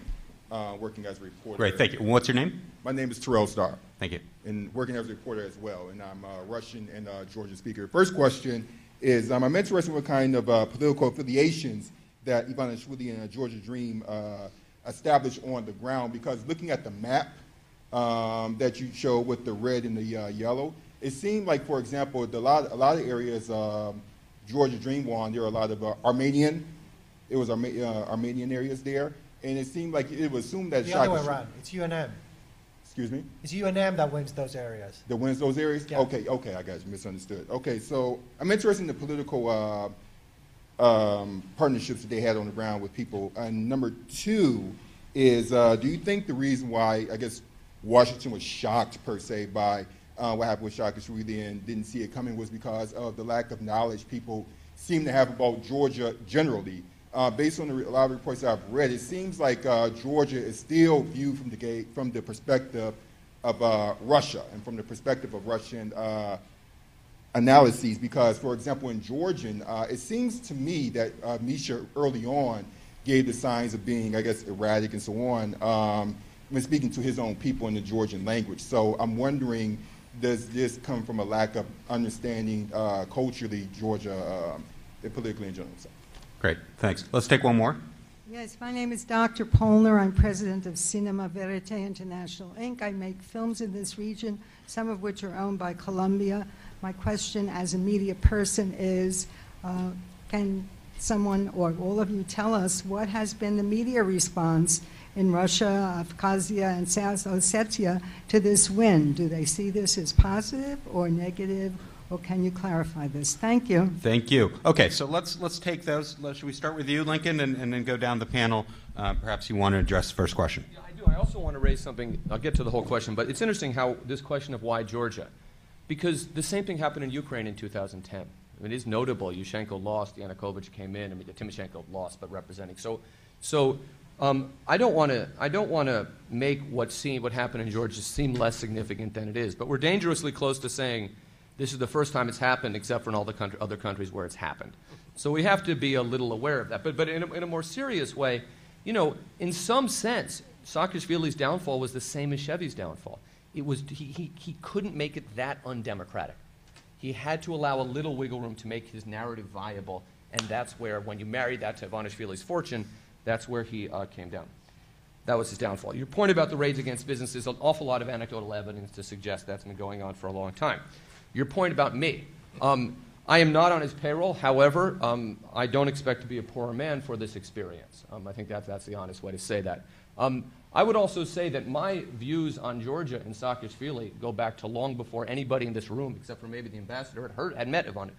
working as a reporter. Great, thank you. What's your name? My name is Terrell Starr. Thank you. And working as a reporter as well, and I'm a Russian and Georgian speaker. First question is, I'm interested in what kind of political affiliations that Ivanishvili and Georgia Dream established on the ground, because looking at the map that you showed with the red and the yellow, it seemed like, for example, a lot of areas Georgia Dream won, there were a lot of Armenian areas there, and it seemed like it was assumed that the other way around. It's UNM. Excuse me? It's UNM that wins those areas. That wins those areas? Yeah. Okay, I got you, misunderstood. Okay, so I'm interested in the political partnerships that they had on the ground with people. And number two is, do you think the reason why, I guess, Washington was shocked, per se, by what happened with Saakashvili and didn't see it coming was because of the lack of knowledge people seem to have about Georgia generally? Based on a lot of reports I've read, it seems like Georgia is still viewed from the perspective of Russia and from the perspective of Russian analyses, because, for example, in Georgian, it seems to me that Misha early on gave the signs of being, I guess, erratic and so on, when speaking to his own people in the Georgian language. So I'm wondering, does this come from a lack of understanding culturally Georgia and politically in general? So. Great, thanks. Let's take one more. Yes, my name is Dr. Polner. I'm president of Cinema Verite International, Inc. I make films in this region, some of which are owned by Columbia. My question as a media person is, can someone or all of you tell us what has been the media response in Russia, Abkhazia, and South Ossetia to this win? Do they see this as positive or negative Well, can you clarify this? Thank you. Thank you. Okay, so let's take those. Should we start with you, Lincoln, and then go down the panel? Perhaps you want to address the first question. Yeah, I do. I also want to raise something. I'll get to the whole question, but it's interesting how this question of why Georgia, because the same thing happened in Ukraine in 2010. I mean, it is notable. Yushchenko lost. Yanukovych came in. I mean, Tymoshenko lost, but representing. So I don't want to make what happened in Georgia seem less significant than it is. But we're dangerously close to saying this is the first time it's happened, except for in all the other countries where it's happened. So we have to be a little aware of that. But in a more serious way, you know, in some sense, Saakashvili's downfall was the same as Chevy's downfall. It was he couldn't make it that undemocratic. He had to allow a little wiggle room to make his narrative viable, and that's where, when you marry that to Ivanishvili's fortune, that's where he came down. That was his downfall. Your point about the raids against businesses, an awful lot of anecdotal evidence to suggest that's been going on for a long time. Your point about me, I am not on his payroll. However, I don't expect to be a poorer man for this experience. I think that's the honest way to say that. I would also say that my views on Georgia and Saakashvili go back to long before anybody in this room, except for maybe the ambassador, had met Ivan.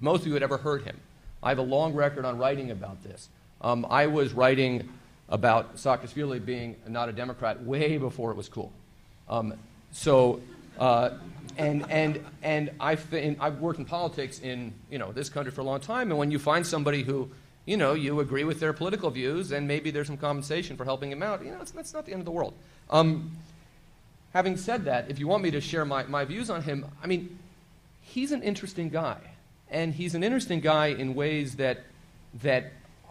Most of you had ever heard him. I have a long record on writing about this. I was writing about Saakashvili being not a Democrat way before it was cool. And I've worked in politics in this country for a long time, and when you find somebody who you agree with their political views, and maybe there's some compensation for helping him out, that's not the end of the world. Having said that, if you want me to share my views on him, I mean, he's an interesting guy, and he's an interesting guy in ways that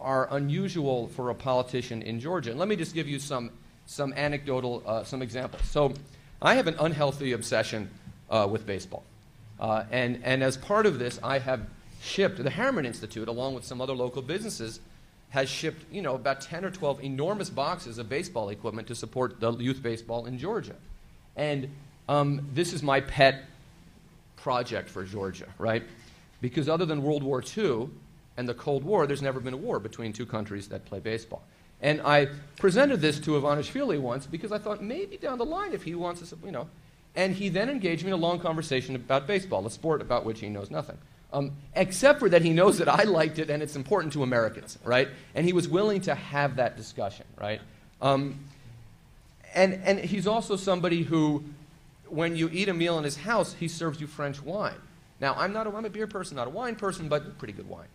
are unusual for a politician in Georgia. And let me just give you some anecdotal, some examples. So I have an unhealthy obsession with baseball. And as part of this, I have shipped, the Harriman Institute, along with some other local businesses, has shipped about 10 or 12 enormous boxes of baseball equipment to support the youth baseball in Georgia. And this is my pet project for Georgia, right? Because other than World War II and the Cold War, there's never been a war between two countries that play baseball. And I presented this to Ivanishvili once because I thought maybe down the line if he wants to, And he then engaged me in a long conversation about baseball, a sport about which he knows nothing. Except for that he knows that I liked it and it's important to Americans, right? And he was willing to have that discussion, right? And he's also somebody who, when you eat a meal in his house, he serves you French wine. Now, I'm a beer person, not a wine person, but pretty good wine.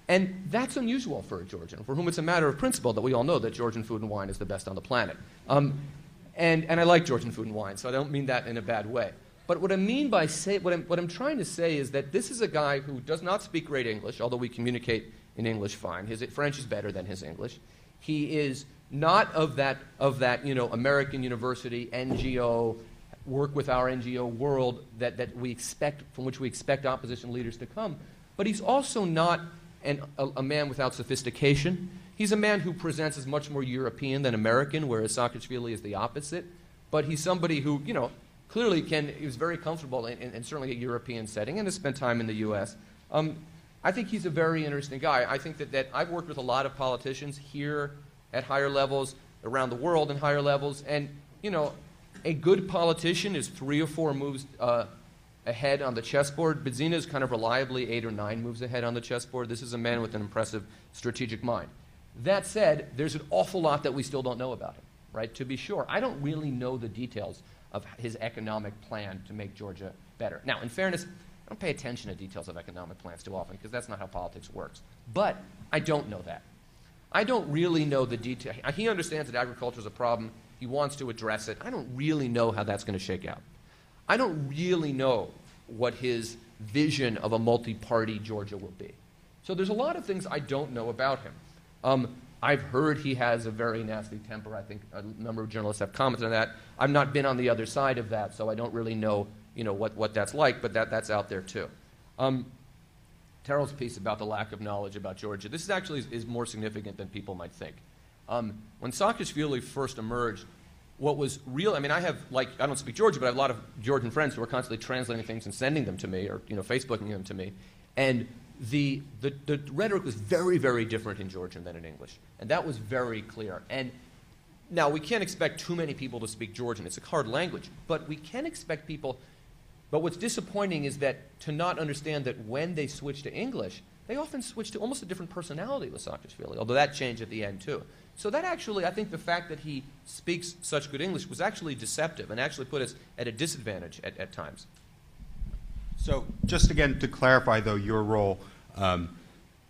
And that's unusual for a Georgian, for whom it's a matter of principle that we all know that Georgian food and wine is the best on the planet. And I like Georgian food and wine, so I don't mean that in a bad way. But what I mean by what I'm trying to say is that this is a guy who does not speak great English, although we communicate in English fine. His French is better than his English. He is not of that American university NGO, work with our NGO world that we expect, from which we expect opposition leaders to come. But he's also not a man without sophistication. He's a man who presents as much more European than American, whereas Saakashvili is the opposite. But he's somebody who, clearly is very comfortable in certainly a European setting and has spent time in the U.S. I think he's a very interesting guy. I think that I've worked with a lot of politicians here at higher levels, around the world in higher levels, and, a good politician is 3 or 4 moves ahead on the chessboard. Bedzina is kind of reliably 8 or 9 moves ahead on the chessboard. This is a man with an impressive strategic mind. That said, there's an awful lot that we still don't know about him, right? To be sure, I don't really know the details of his economic plan to make Georgia better. Now, in fairness, I don't pay attention to details of economic plans too often because that's not how politics works. But I don't know that. I don't really know the detail. He understands that agriculture is a problem. He wants to address it. I don't really know how that's going to shake out. I don't really know what his vision of a multi-party Georgia will be. So there's a lot of things I don't know about him. I've heard he has a very nasty temper. I think a number of journalists have commented on that. I've not been on the other side of that, so I don't really know, what that's like, but that's out there too. Terrell's piece about the lack of knowledge about Georgia, this is actually is more significant than people might think. When Saakashvili first emerged, what was real, I don't speak Georgian, but I have a lot of Georgian friends who are constantly translating things and sending them to me or, Facebooking them to me. And the rhetoric was very, very different in Georgian than in English. And that was very clear. And now we can't expect too many people to speak Georgian. It's a hard language. But we can expect people But what's disappointing is that to not understand that when they switch to English, they often switch to almost a different personality with Saakashvili, although that changed at the end too. So that actually, I think the fact that he speaks such good English was actually deceptive and actually put us at a disadvantage at times. So just again to clarify, though, your role,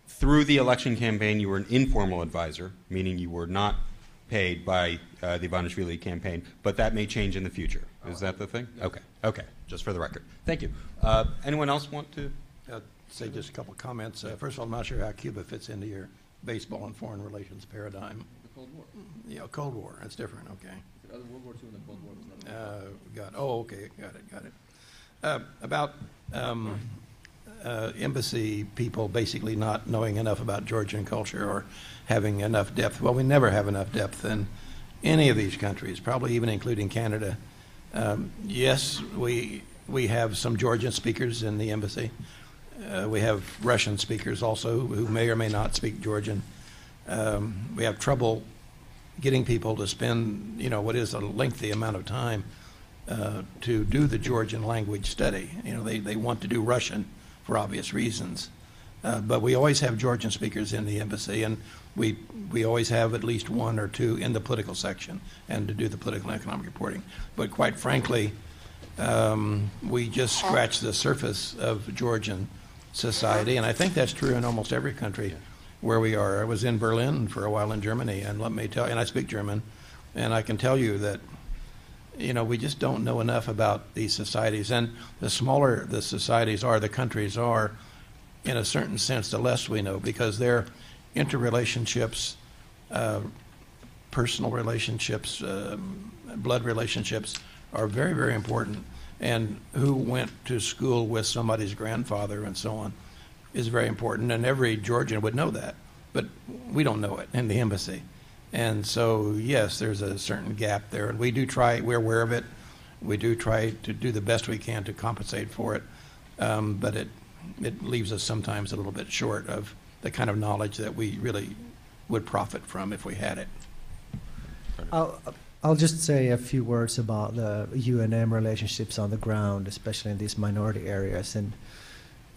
through the election campaign, you were an informal advisor, meaning you were not paid by the Ivanishvili campaign, but that may change in the future. Is that the thing? Okay. Okay. Just for the record. Thank you. Anyone else want to? Say just a couple comments. First of all, I'm not sure how Cuba fits into your baseball and foreign relations paradigm. The Cold War. Yeah, Cold War. That's different. Okay. World War II and the Cold War was not. Got it. Oh, okay. Got it. About embassy people basically not knowing enough about Georgian culture or having enough depth. Well, we never have enough depth in any of these countries, probably even including Canada. Yes, we have some Georgian speakers in the embassy. We have Russian speakers also who may or may not speak Georgian. We have trouble getting people to spend, what is a lengthy amount of time to do the Georgian language study. They want to do Russian for obvious reasons. But we always have Georgian speakers in the embassy, and we always have at least one or two in the political section and to do the political and economic reporting. But quite frankly, we just scratch the surface of Georgian society, and I think that's true in almost every country where we are. I was in Berlin for a while in Germany, and let me tell you, and I speak German, and I can tell you that we just don't know enough about these societies. And the smaller the societies are, the countries are, in a certain sense, the less we know, because their interrelationships, personal relationships, blood relationships are very, very important. And who went to school with somebody's grandfather and so on is very important. And every Georgian would know that, but we don't know it in the embassy. And so, yes, there's a certain gap there. And we do try, we're aware of it. We do try to do the best we can to compensate for it. But it leaves us sometimes a little bit short of the kind of knowledge that we really would profit from if we had it. I'll just say a few words about the UNM relationships on the ground, especially in these minority areas. And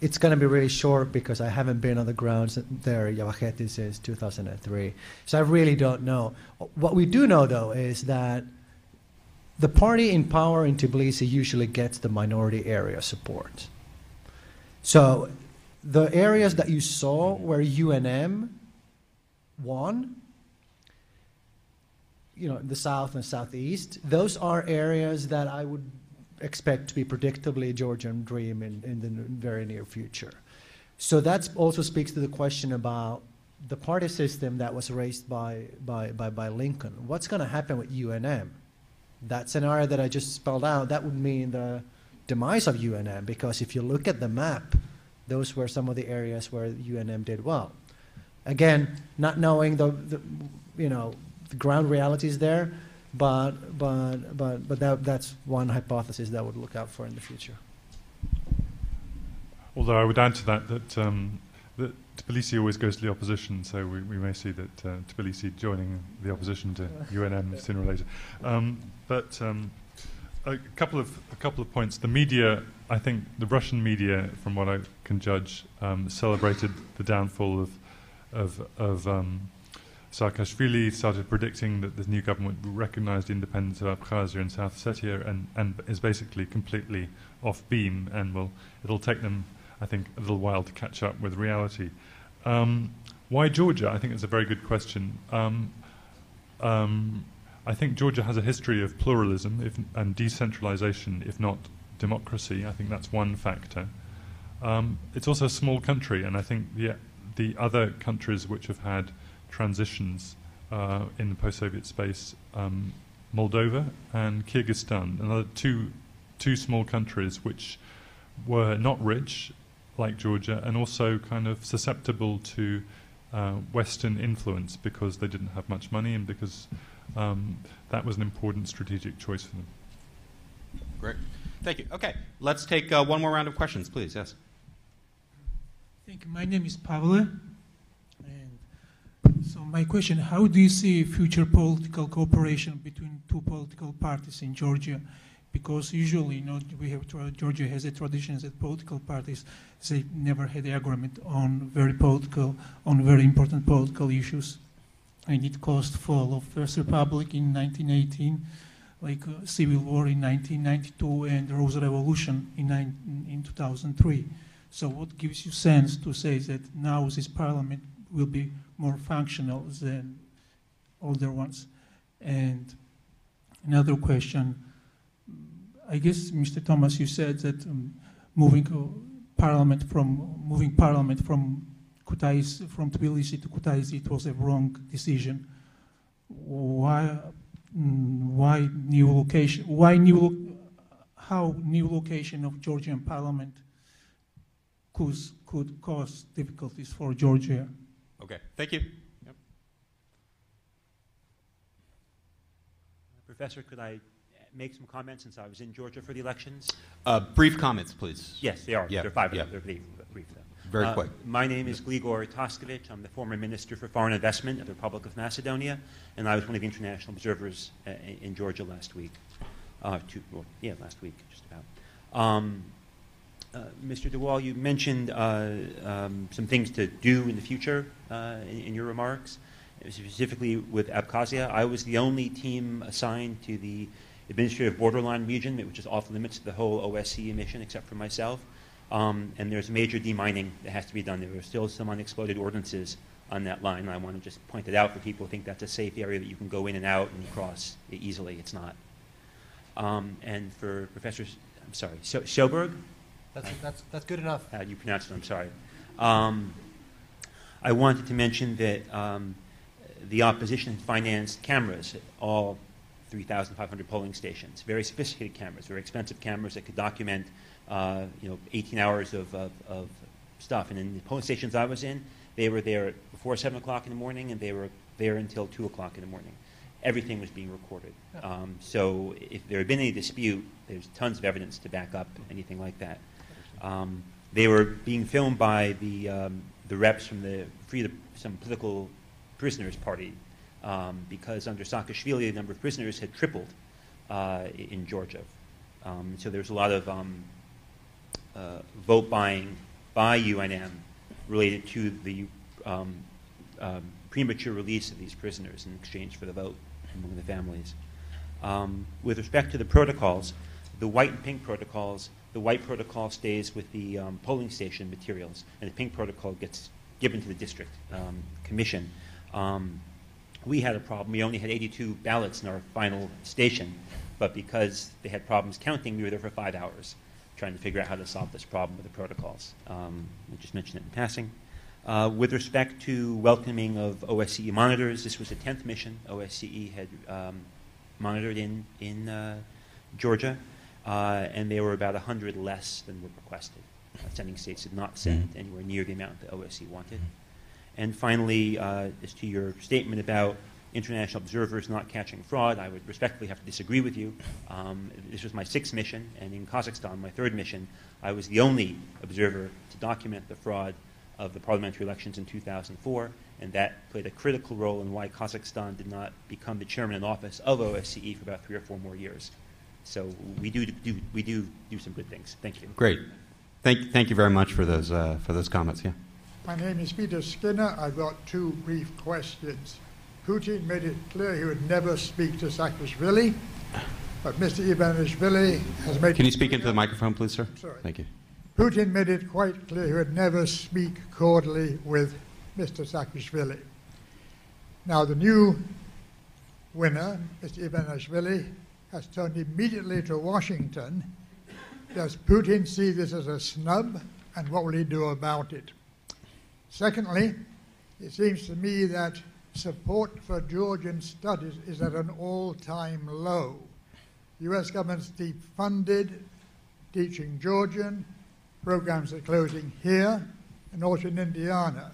it's going to be really short because I haven't been on the ground there in Yavaheti since 2003. So I really don't know. What we do know, though, is that the party in power in Tbilisi usually gets the minority area support. So the areas that you saw where UNM won, the south and southeast, those are areas that I would expect to be predictably a Georgian dream in the very near future. So that also speaks to the question about the party system that was raised by Lincoln. What's going to happen with UNM? That scenario that I just spelled out, that would mean the demise of UNM, because if you look at the map, those were some of the areas where UNM did well. Again, not knowing the ground realities there, but that's one hypothesis that I would look out for in the future. Although I would add to that that Tbilisi always goes to the opposition, so we may see that Tbilisi joining the opposition to UNM sooner or later. A couple of points. The media, I think, the Russian media, from what I can judge, celebrated the downfall of Saakashvili, started predicting that the new government would recognize the independence of Abkhazia and South Ossetia, and is basically completely off beam, and it'll take them, I think, a little while to catch up with reality. Why Georgia? I think it's a very good question. I think Georgia has a history of pluralism and decentralization, if not democracy. I think that's one factor. It's also a small country, and I think the other countries which have had transitions in the post-Soviet space, Moldova and Kyrgyzstan, another two small countries which were not rich, like Georgia, and also kind of susceptible to Western influence because they didn't have much money and because that was an important strategic choice for them. Great. Thank you. Okay, let's take one more round of questions, please. Yes. Thank you. My name is Pavle. So my question, how do you see future political cooperation between two political parties in Georgia? because usually, Georgia has a tradition that political parties, they never had agreement on very important political issues. And it caused fall of First Republic in 1918, like Civil War in 1992, and the Rose Revolution in 2003. So what gives you sense to say that now this parliament will be more functional than older ones? And another question, I guess, Mr. Thomas, you said that moving parliament from Kutaisi, from Tbilisi to Kutaisi, it was a wrong decision. Why new location? How new location of Georgian parliament could cause difficulties for Georgia? Okay, thank you. Yep. Professor, could I make some comments since I was in Georgia for the elections? Brief comments, please. Yes, they are. Yeah. They're 5 Yeah. They're brief though. Very quick. My name is Gligor Toskovich. I'm the former Minister for Foreign Investment of the Republic of Macedonia, and I was one of the international observers in Georgia last week. Last week, just about. Mr. de Waal, you mentioned some things to do in the future in your remarks, specifically with Abkhazia. I was the only team assigned to the administrative borderline region, which is off limits to the whole OSCE mission, except for myself. And there's major demining that has to be done. There are still some unexploded ordnances on that line. And I want to just point it out for people who think that's a safe area that you can go in and out and cross easily. It's not. And for Professor, I'm sorry, Sjoberg? That's good enough. How do you pronounce it? I'm sorry. I wanted to mention that the opposition financed cameras at all 3,500 polling stations. Very sophisticated cameras, very expensive cameras that could document 18 hours of stuff. And in the polling stations I was in, they were there before 7 o'clock in the morning, and they were there until 2 o'clock in the morning. Everything was being recorded. So if there had been any dispute, there's tons of evidence to back up anything like that. They were being filmed by the reps from the some political prisoners party, because under Saakashvili, the number of prisoners had tripled in Georgia. So there's a lot of vote buying by UNM related to the premature release of these prisoners in exchange for the vote among the families. With respect to the protocols, the white and pink protocols, the white protocol stays with the polling station materials, and the pink protocol gets given to the district commission. We had a problem. We only had 82 ballots in our final station, but because they had problems counting, we were there for 5 hours trying to figure out how to solve this problem with the protocols. I just mentioned it in passing. With respect to welcoming of OSCE monitors, this was the 10th mission OSCE had monitored in Georgia, and they were about 100 less than were requested. Sending states did not send anywhere near the amount that OSCE wanted. And finally, as to your statement about international observers not catching fraud, I would respectfully have to disagree with you. This was my 6th mission, and in Kazakhstan, my 3rd mission, I was the only observer to document the fraud of the parliamentary elections in 2004, and that played a critical role in why Kazakhstan did not become the chairman in office of OSCE for about 3 or 4 more years. So we do some good things. Thank you. Great. Thank you very much for those comments. Yeah. My name is Peter Skinner. I've got 2 brief questions. Putin made it clear he would never speak to Saakashvili, but Mr. Ivanishvili has made... Can you speak into the microphone, please, sir? Sorry. Thank you. Putin made it quite clear he would never speak cordially with Mr. Saakashvili. Now, the new winner, Mr. Ivanishvili, has turned immediately to Washington. Does Putin see this as a snub, and what will he do about it? Secondly, it seems to me that support for Georgian studies is at an all-time low. The U.S. government's defunded teaching Georgian, programs are closing here and also in Indiana.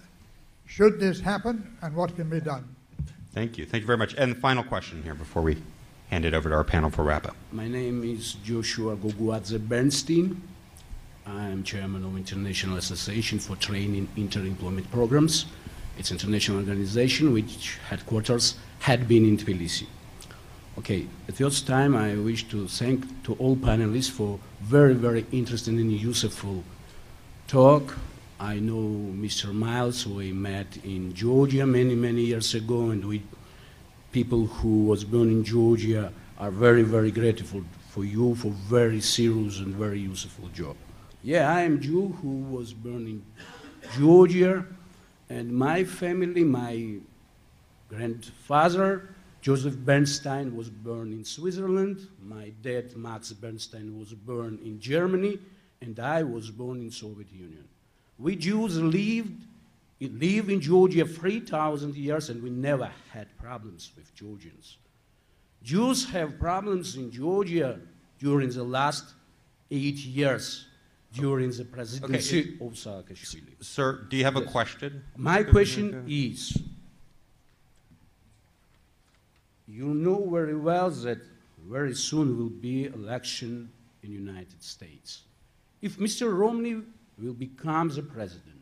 Should this happen, and what can be done? Thank you. Thank you very much. And the final question here before we hand it over to our panel for wrap-up. My name is Joshua Goguadze Bernstein. I'm chairman of International Association for Training Inter-Employment Programs. It's an international organization which headquarters had been in Tbilisi. Okay, at this time I wish to thank to all panelists for very, very interesting and useful talk. I know Mr. Miles, we met in Georgia many, many years ago, and we people who was born in Georgia are very, very grateful for you for very serious and very useful job. Yeah, I am Jew who was born in Georgia, and my family, my grandfather, Joseph Bernstein, was born in Switzerland. My dad, Max Bernstein, was born in Germany, and I was born in Soviet Union. We Jews live in Georgia 3,000 years, and we never had problems with Georgians. Jews have problems in Georgia during the last 8 years, during the presidency of Saakashvili. Sir, do you have a question? My question is, you know very well that very soon will be election in the United States. If Mr. Romney will become the president,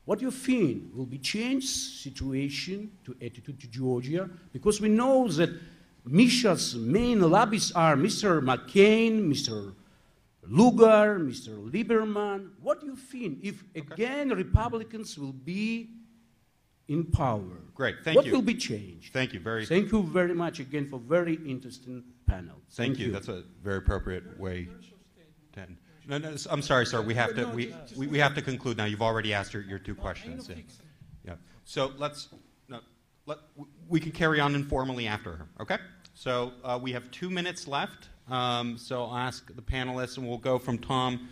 what do you think will be changed situation to attitude to Georgia? Because we know that Misha's main lobbyists are Mr. McCain, Mr. Lugar, Mr. Lieberman. What do you think if again Republicans will be in power? Great, thank you. What will be changed? Thank you very. Thank you very much again for very interesting panel. Thank you. That's a very appropriate way to end. No, I'm sorry, sir. We have to we have to conclude now. You've already asked your two questions. Yeah. So we can carry on informally after her. Okay. So we have 2 minutes left. So I'll ask the panelists, and we'll go from Tom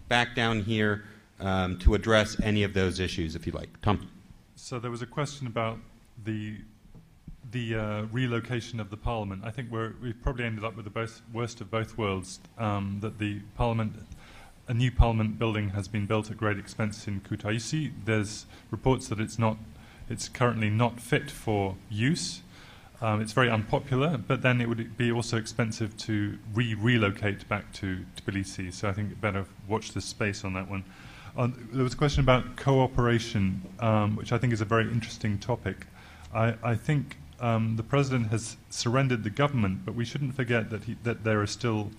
back down here to address any of those issues, if you like. Tom. So there was a question about the relocation of the Parliament. I think we've probably ended up with the worst of both worlds, that the Parliament, a new Parliament building has been built at great expense in Kutaisi. There's reports that it's currently not fit for use. It's very unpopular, but then it would be also expensive to relocate back to Tbilisi. So I think you'd better watch this space on that one. There was a question about cooperation, which I think is a very interesting topic. I think the president has surrendered the government, but we shouldn't forget that there's still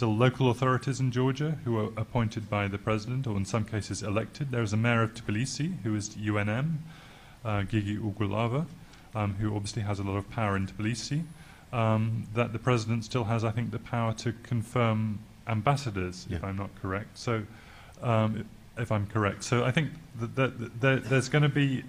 local authorities in Georgia who are appointed by the president, or in some cases elected. There's a mayor of Tbilisi who is UNM, Gigi Ugulava, who obviously has a lot of power in Tbilisi. That the president still has, I think, the power to confirm ambassadors, if I'm not correct. So, if I'm correct. So I think that there's going to be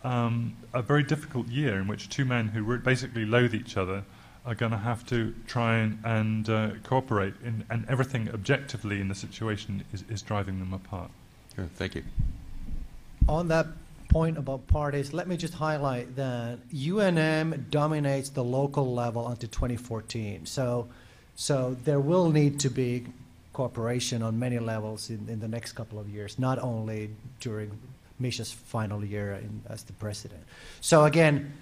a very difficult year in which two men who basically loathe each other are going to have to try and cooperate, and everything objectively in the situation is driving them apart. Sure, thank you. On that point about parties, let me just highlight that UNM dominates the local level until 2014. So there will need to be cooperation on many levels in the next couple of years, not only during Misha's final year as the president. So again,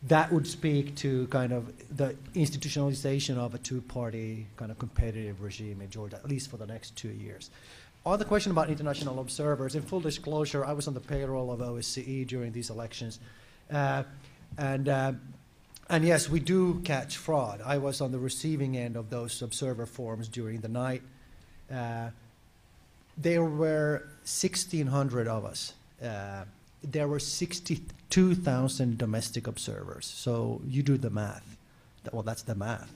that would speak to kind of the institutionalization of a two-party kind of competitive regime in Georgia, at least for the next 2 years. On the question about international observers, in full disclosure, I was on the payroll of OSCE during these elections. And yes, we do catch fraud. I was on the receiving end of those observer forms during the night. There were 1,600 of us. There were 62,000 domestic observers. So you do the math. Well, that's the math.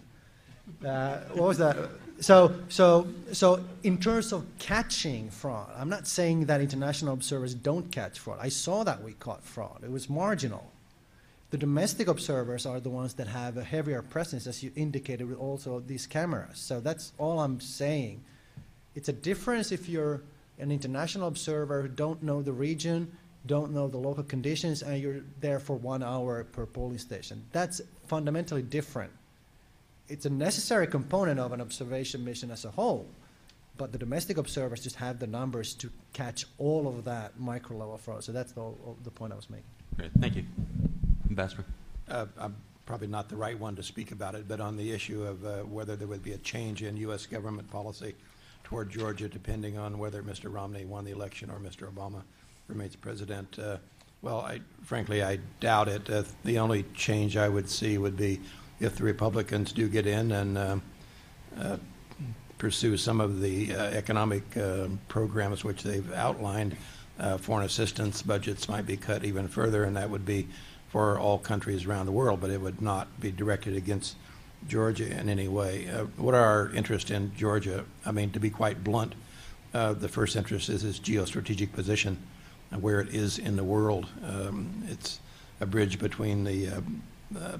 What was that? So in terms of catching fraud, I'm not saying that international observers don't catch fraud. I saw that we caught fraud. It was marginal. The domestic observers are the ones that have a heavier presence, as you indicated, with also these cameras. So that's all I'm saying. It's a difference if you're an international observer who don't know the region, don't know the local conditions, and you're there for 1 hour per polling station. That's fundamentally different. It's a necessary component of an observation mission as a whole, but the domestic observers just have the numbers to catch all of that micro-level fraud. So that's the point I was making. Great, thank you. Ambassador. I'm probably not the right one to speak about it, but on the issue of whether there would be a change in U.S. government policy toward Georgia, depending on whether Mr. Romney won the election or Mr. Obama remains president, Well, frankly, I doubt it. The only change I would see would be if the Republicans do get in and pursue some of the economic programs which they've outlined. Foreign assistance budgets might be cut even further, and that would be for all countries around the world, but it would not be directed against Georgia in any way. What are our interests in Georgia? I mean, to be quite blunt, the first interest is its geostrategic position, where it is in the world. It's a bridge between the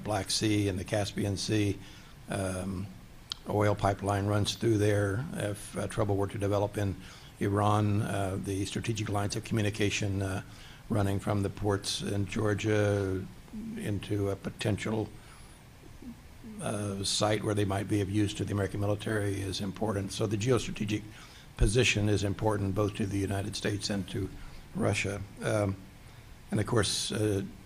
Black Sea and the Caspian Sea. Oil pipeline runs through there. If trouble were to develop in Iran, the strategic lines of communication running from the ports in Georgia into a potential site where they might be of use to the American military is important. So the geostrategic position is important both to the United States and to Russia. And of course,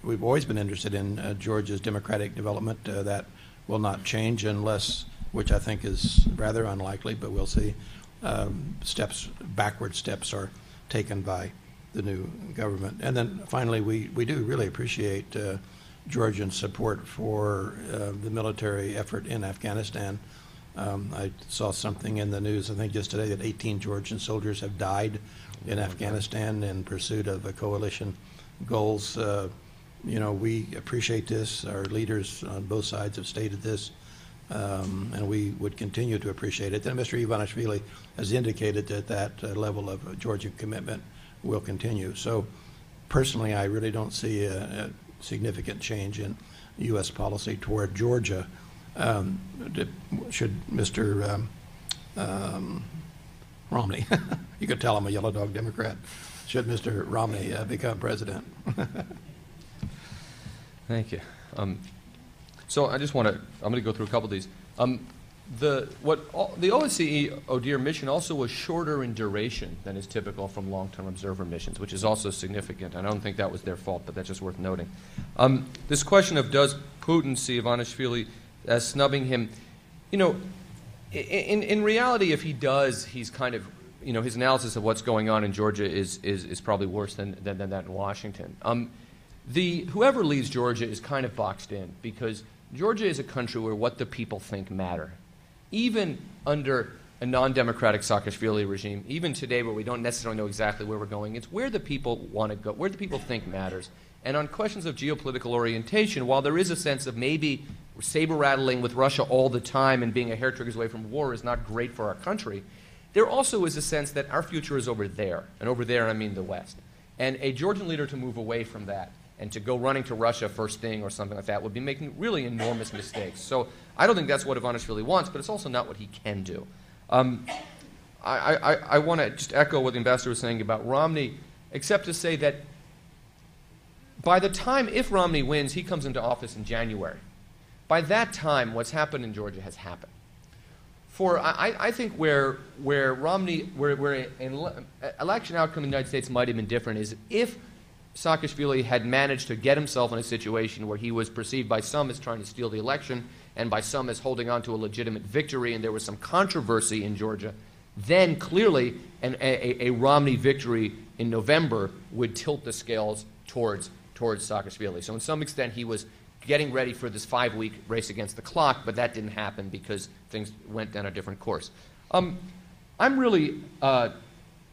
we've always been interested in Georgia's democratic development. That will not change unless, which I think is rather unlikely, but we'll see, backward steps are taken by the new government. And then finally, we do really appreciate Georgian support for the military effort in Afghanistan. I saw something in the news, I think just today, that 18 Georgian soldiers have died in Afghanistan in pursuit of coalition goals. You know, we appreciate this. Our leaders on both sides have stated this, and we would continue to appreciate it. And Mr. Ivanishvili has indicated that that level of Georgian commitment will continue. So personally, I really don't see a significant change in U.S. policy toward Georgia. Should Mr. Romney, you could tell I'm a yellow dog Democrat, should Mr. Romney become president? Thank you. So I just want to, I'm going to go through a couple of these. The OSCE ODIHR mission also was shorter in duration than is typical from long-term observer missions, which is also significant. I don't think that was their fault, but that's just worth noting. This question of does Putin see Ivanishvili as snubbing him, you know, in reality, if he does, he's kind of, you know, his analysis of what's going on in Georgia is probably worse than that in Washington. Whoever leads Georgia is kind of boxed in because Georgia is a country where what the people think matter. Even under a non-democratic Saakashvili regime, even today where we don't necessarily know exactly where we're going, it's where the people want to go, where the people think matters. And on questions of geopolitical orientation, while there is a sense of maybe saber-rattling with Russia all the time and being a hair triggers away from war is not great for our country, there also is a sense that our future is over there. And over there, I mean the West. And a Georgian leader to move away from that and to go running to Russia first thing or something like that would be making really enormous mistakes. So I don't think that's what Ivanishvili wants, but it's also not what he can do. I want to just echo what the ambassador was saying about Romney, except to say that by the time, if Romney wins, he comes into office in January. By that time, what's happened in Georgia has happened. I think where an election outcome in the United States might have been different is if Saakashvili had managed to get himself in a situation where he was perceived by some as trying to steal the election and by some as holding on to a legitimate victory and there was some controversy in Georgia, then clearly a Romney victory in November would tilt the scales towards Saakashvili. So in some extent he was getting ready for this 5-week race against the clock, but that didn't happen because things went down a different course. I'm really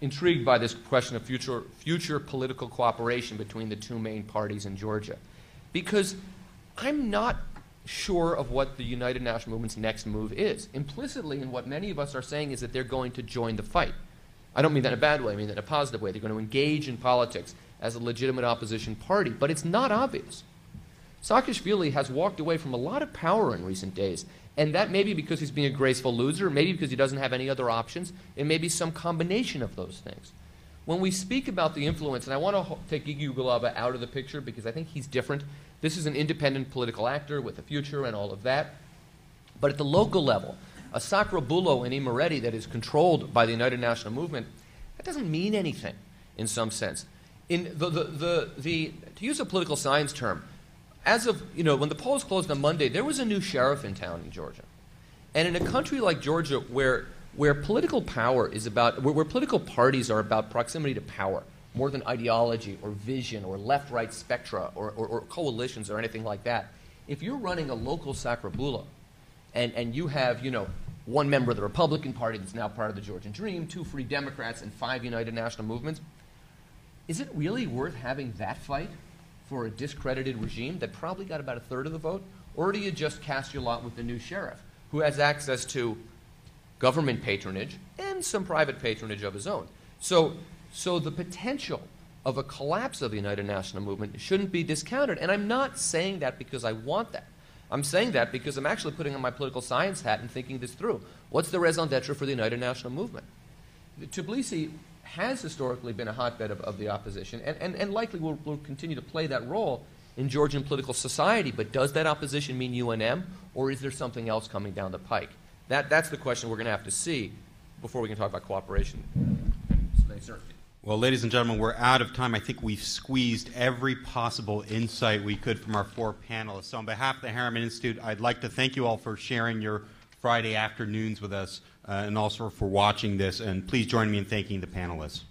intrigued by this question of future political cooperation between the two main parties in Georgia, because I'm not sure of what the United National Movement's next move is. Implicitly in what many of us are saying is that they're going to join the fight. I don't mean that in a bad way, I mean that in a positive way. They're going to engage in politics as a legitimate opposition party, but it's not obvious. Saakashvili has walked away from a lot of power in recent days, and that may be because he's being a graceful loser, maybe because he doesn't have any other options, it may be some combination of those things. When we speak about the influence, and I want to take Gigi Ugalaba out of the picture because I think he's different. This is an independent political actor with a future and all of that. But at the local level, a Sacrabulo in Imereti that is controlled by the United National Movement, that doesn't mean anything in some sense. In to use a political science term, as of, when the polls closed on Monday, there was a new sheriff in town in Georgia. And in a country like Georgia where political power is about, where political parties are about proximity to power, more than ideology or vision or left-right spectra or coalitions or anything like that. If you're running a local Sacrobula and you have, one member of the Republican Party that's now part of the Georgian Dream, 2 Free Democrats, and 5 United National Movements, is it really worth having that fight for a discredited regime that probably got about 1/3 of the vote? Or do you just cast your lot with the new sheriff, who has access to government patronage and some private patronage of his own? So the potential of a collapse of the United National Movement shouldn't be discounted. And I'm not saying that because I want that. I'm saying that because I'm actually putting on my political science hat and thinking this through. What's the raison d'etre for the United National Movement? Tbilisi has historically been a hotbed of the opposition and likely will continue to play that role in Georgian political society. But does that opposition mean UNM, or is there something else coming down the pike? That's the question we're going to have to see before we can talk about cooperation and certainty. Well, ladies and gentlemen, we're out of time. I think we've squeezed every possible insight we could from our 4 panelists. So on behalf of the Harriman Institute, I'd like to thank you all for sharing your Friday afternoons with us and also for watching this. And please join me in thanking the panelists.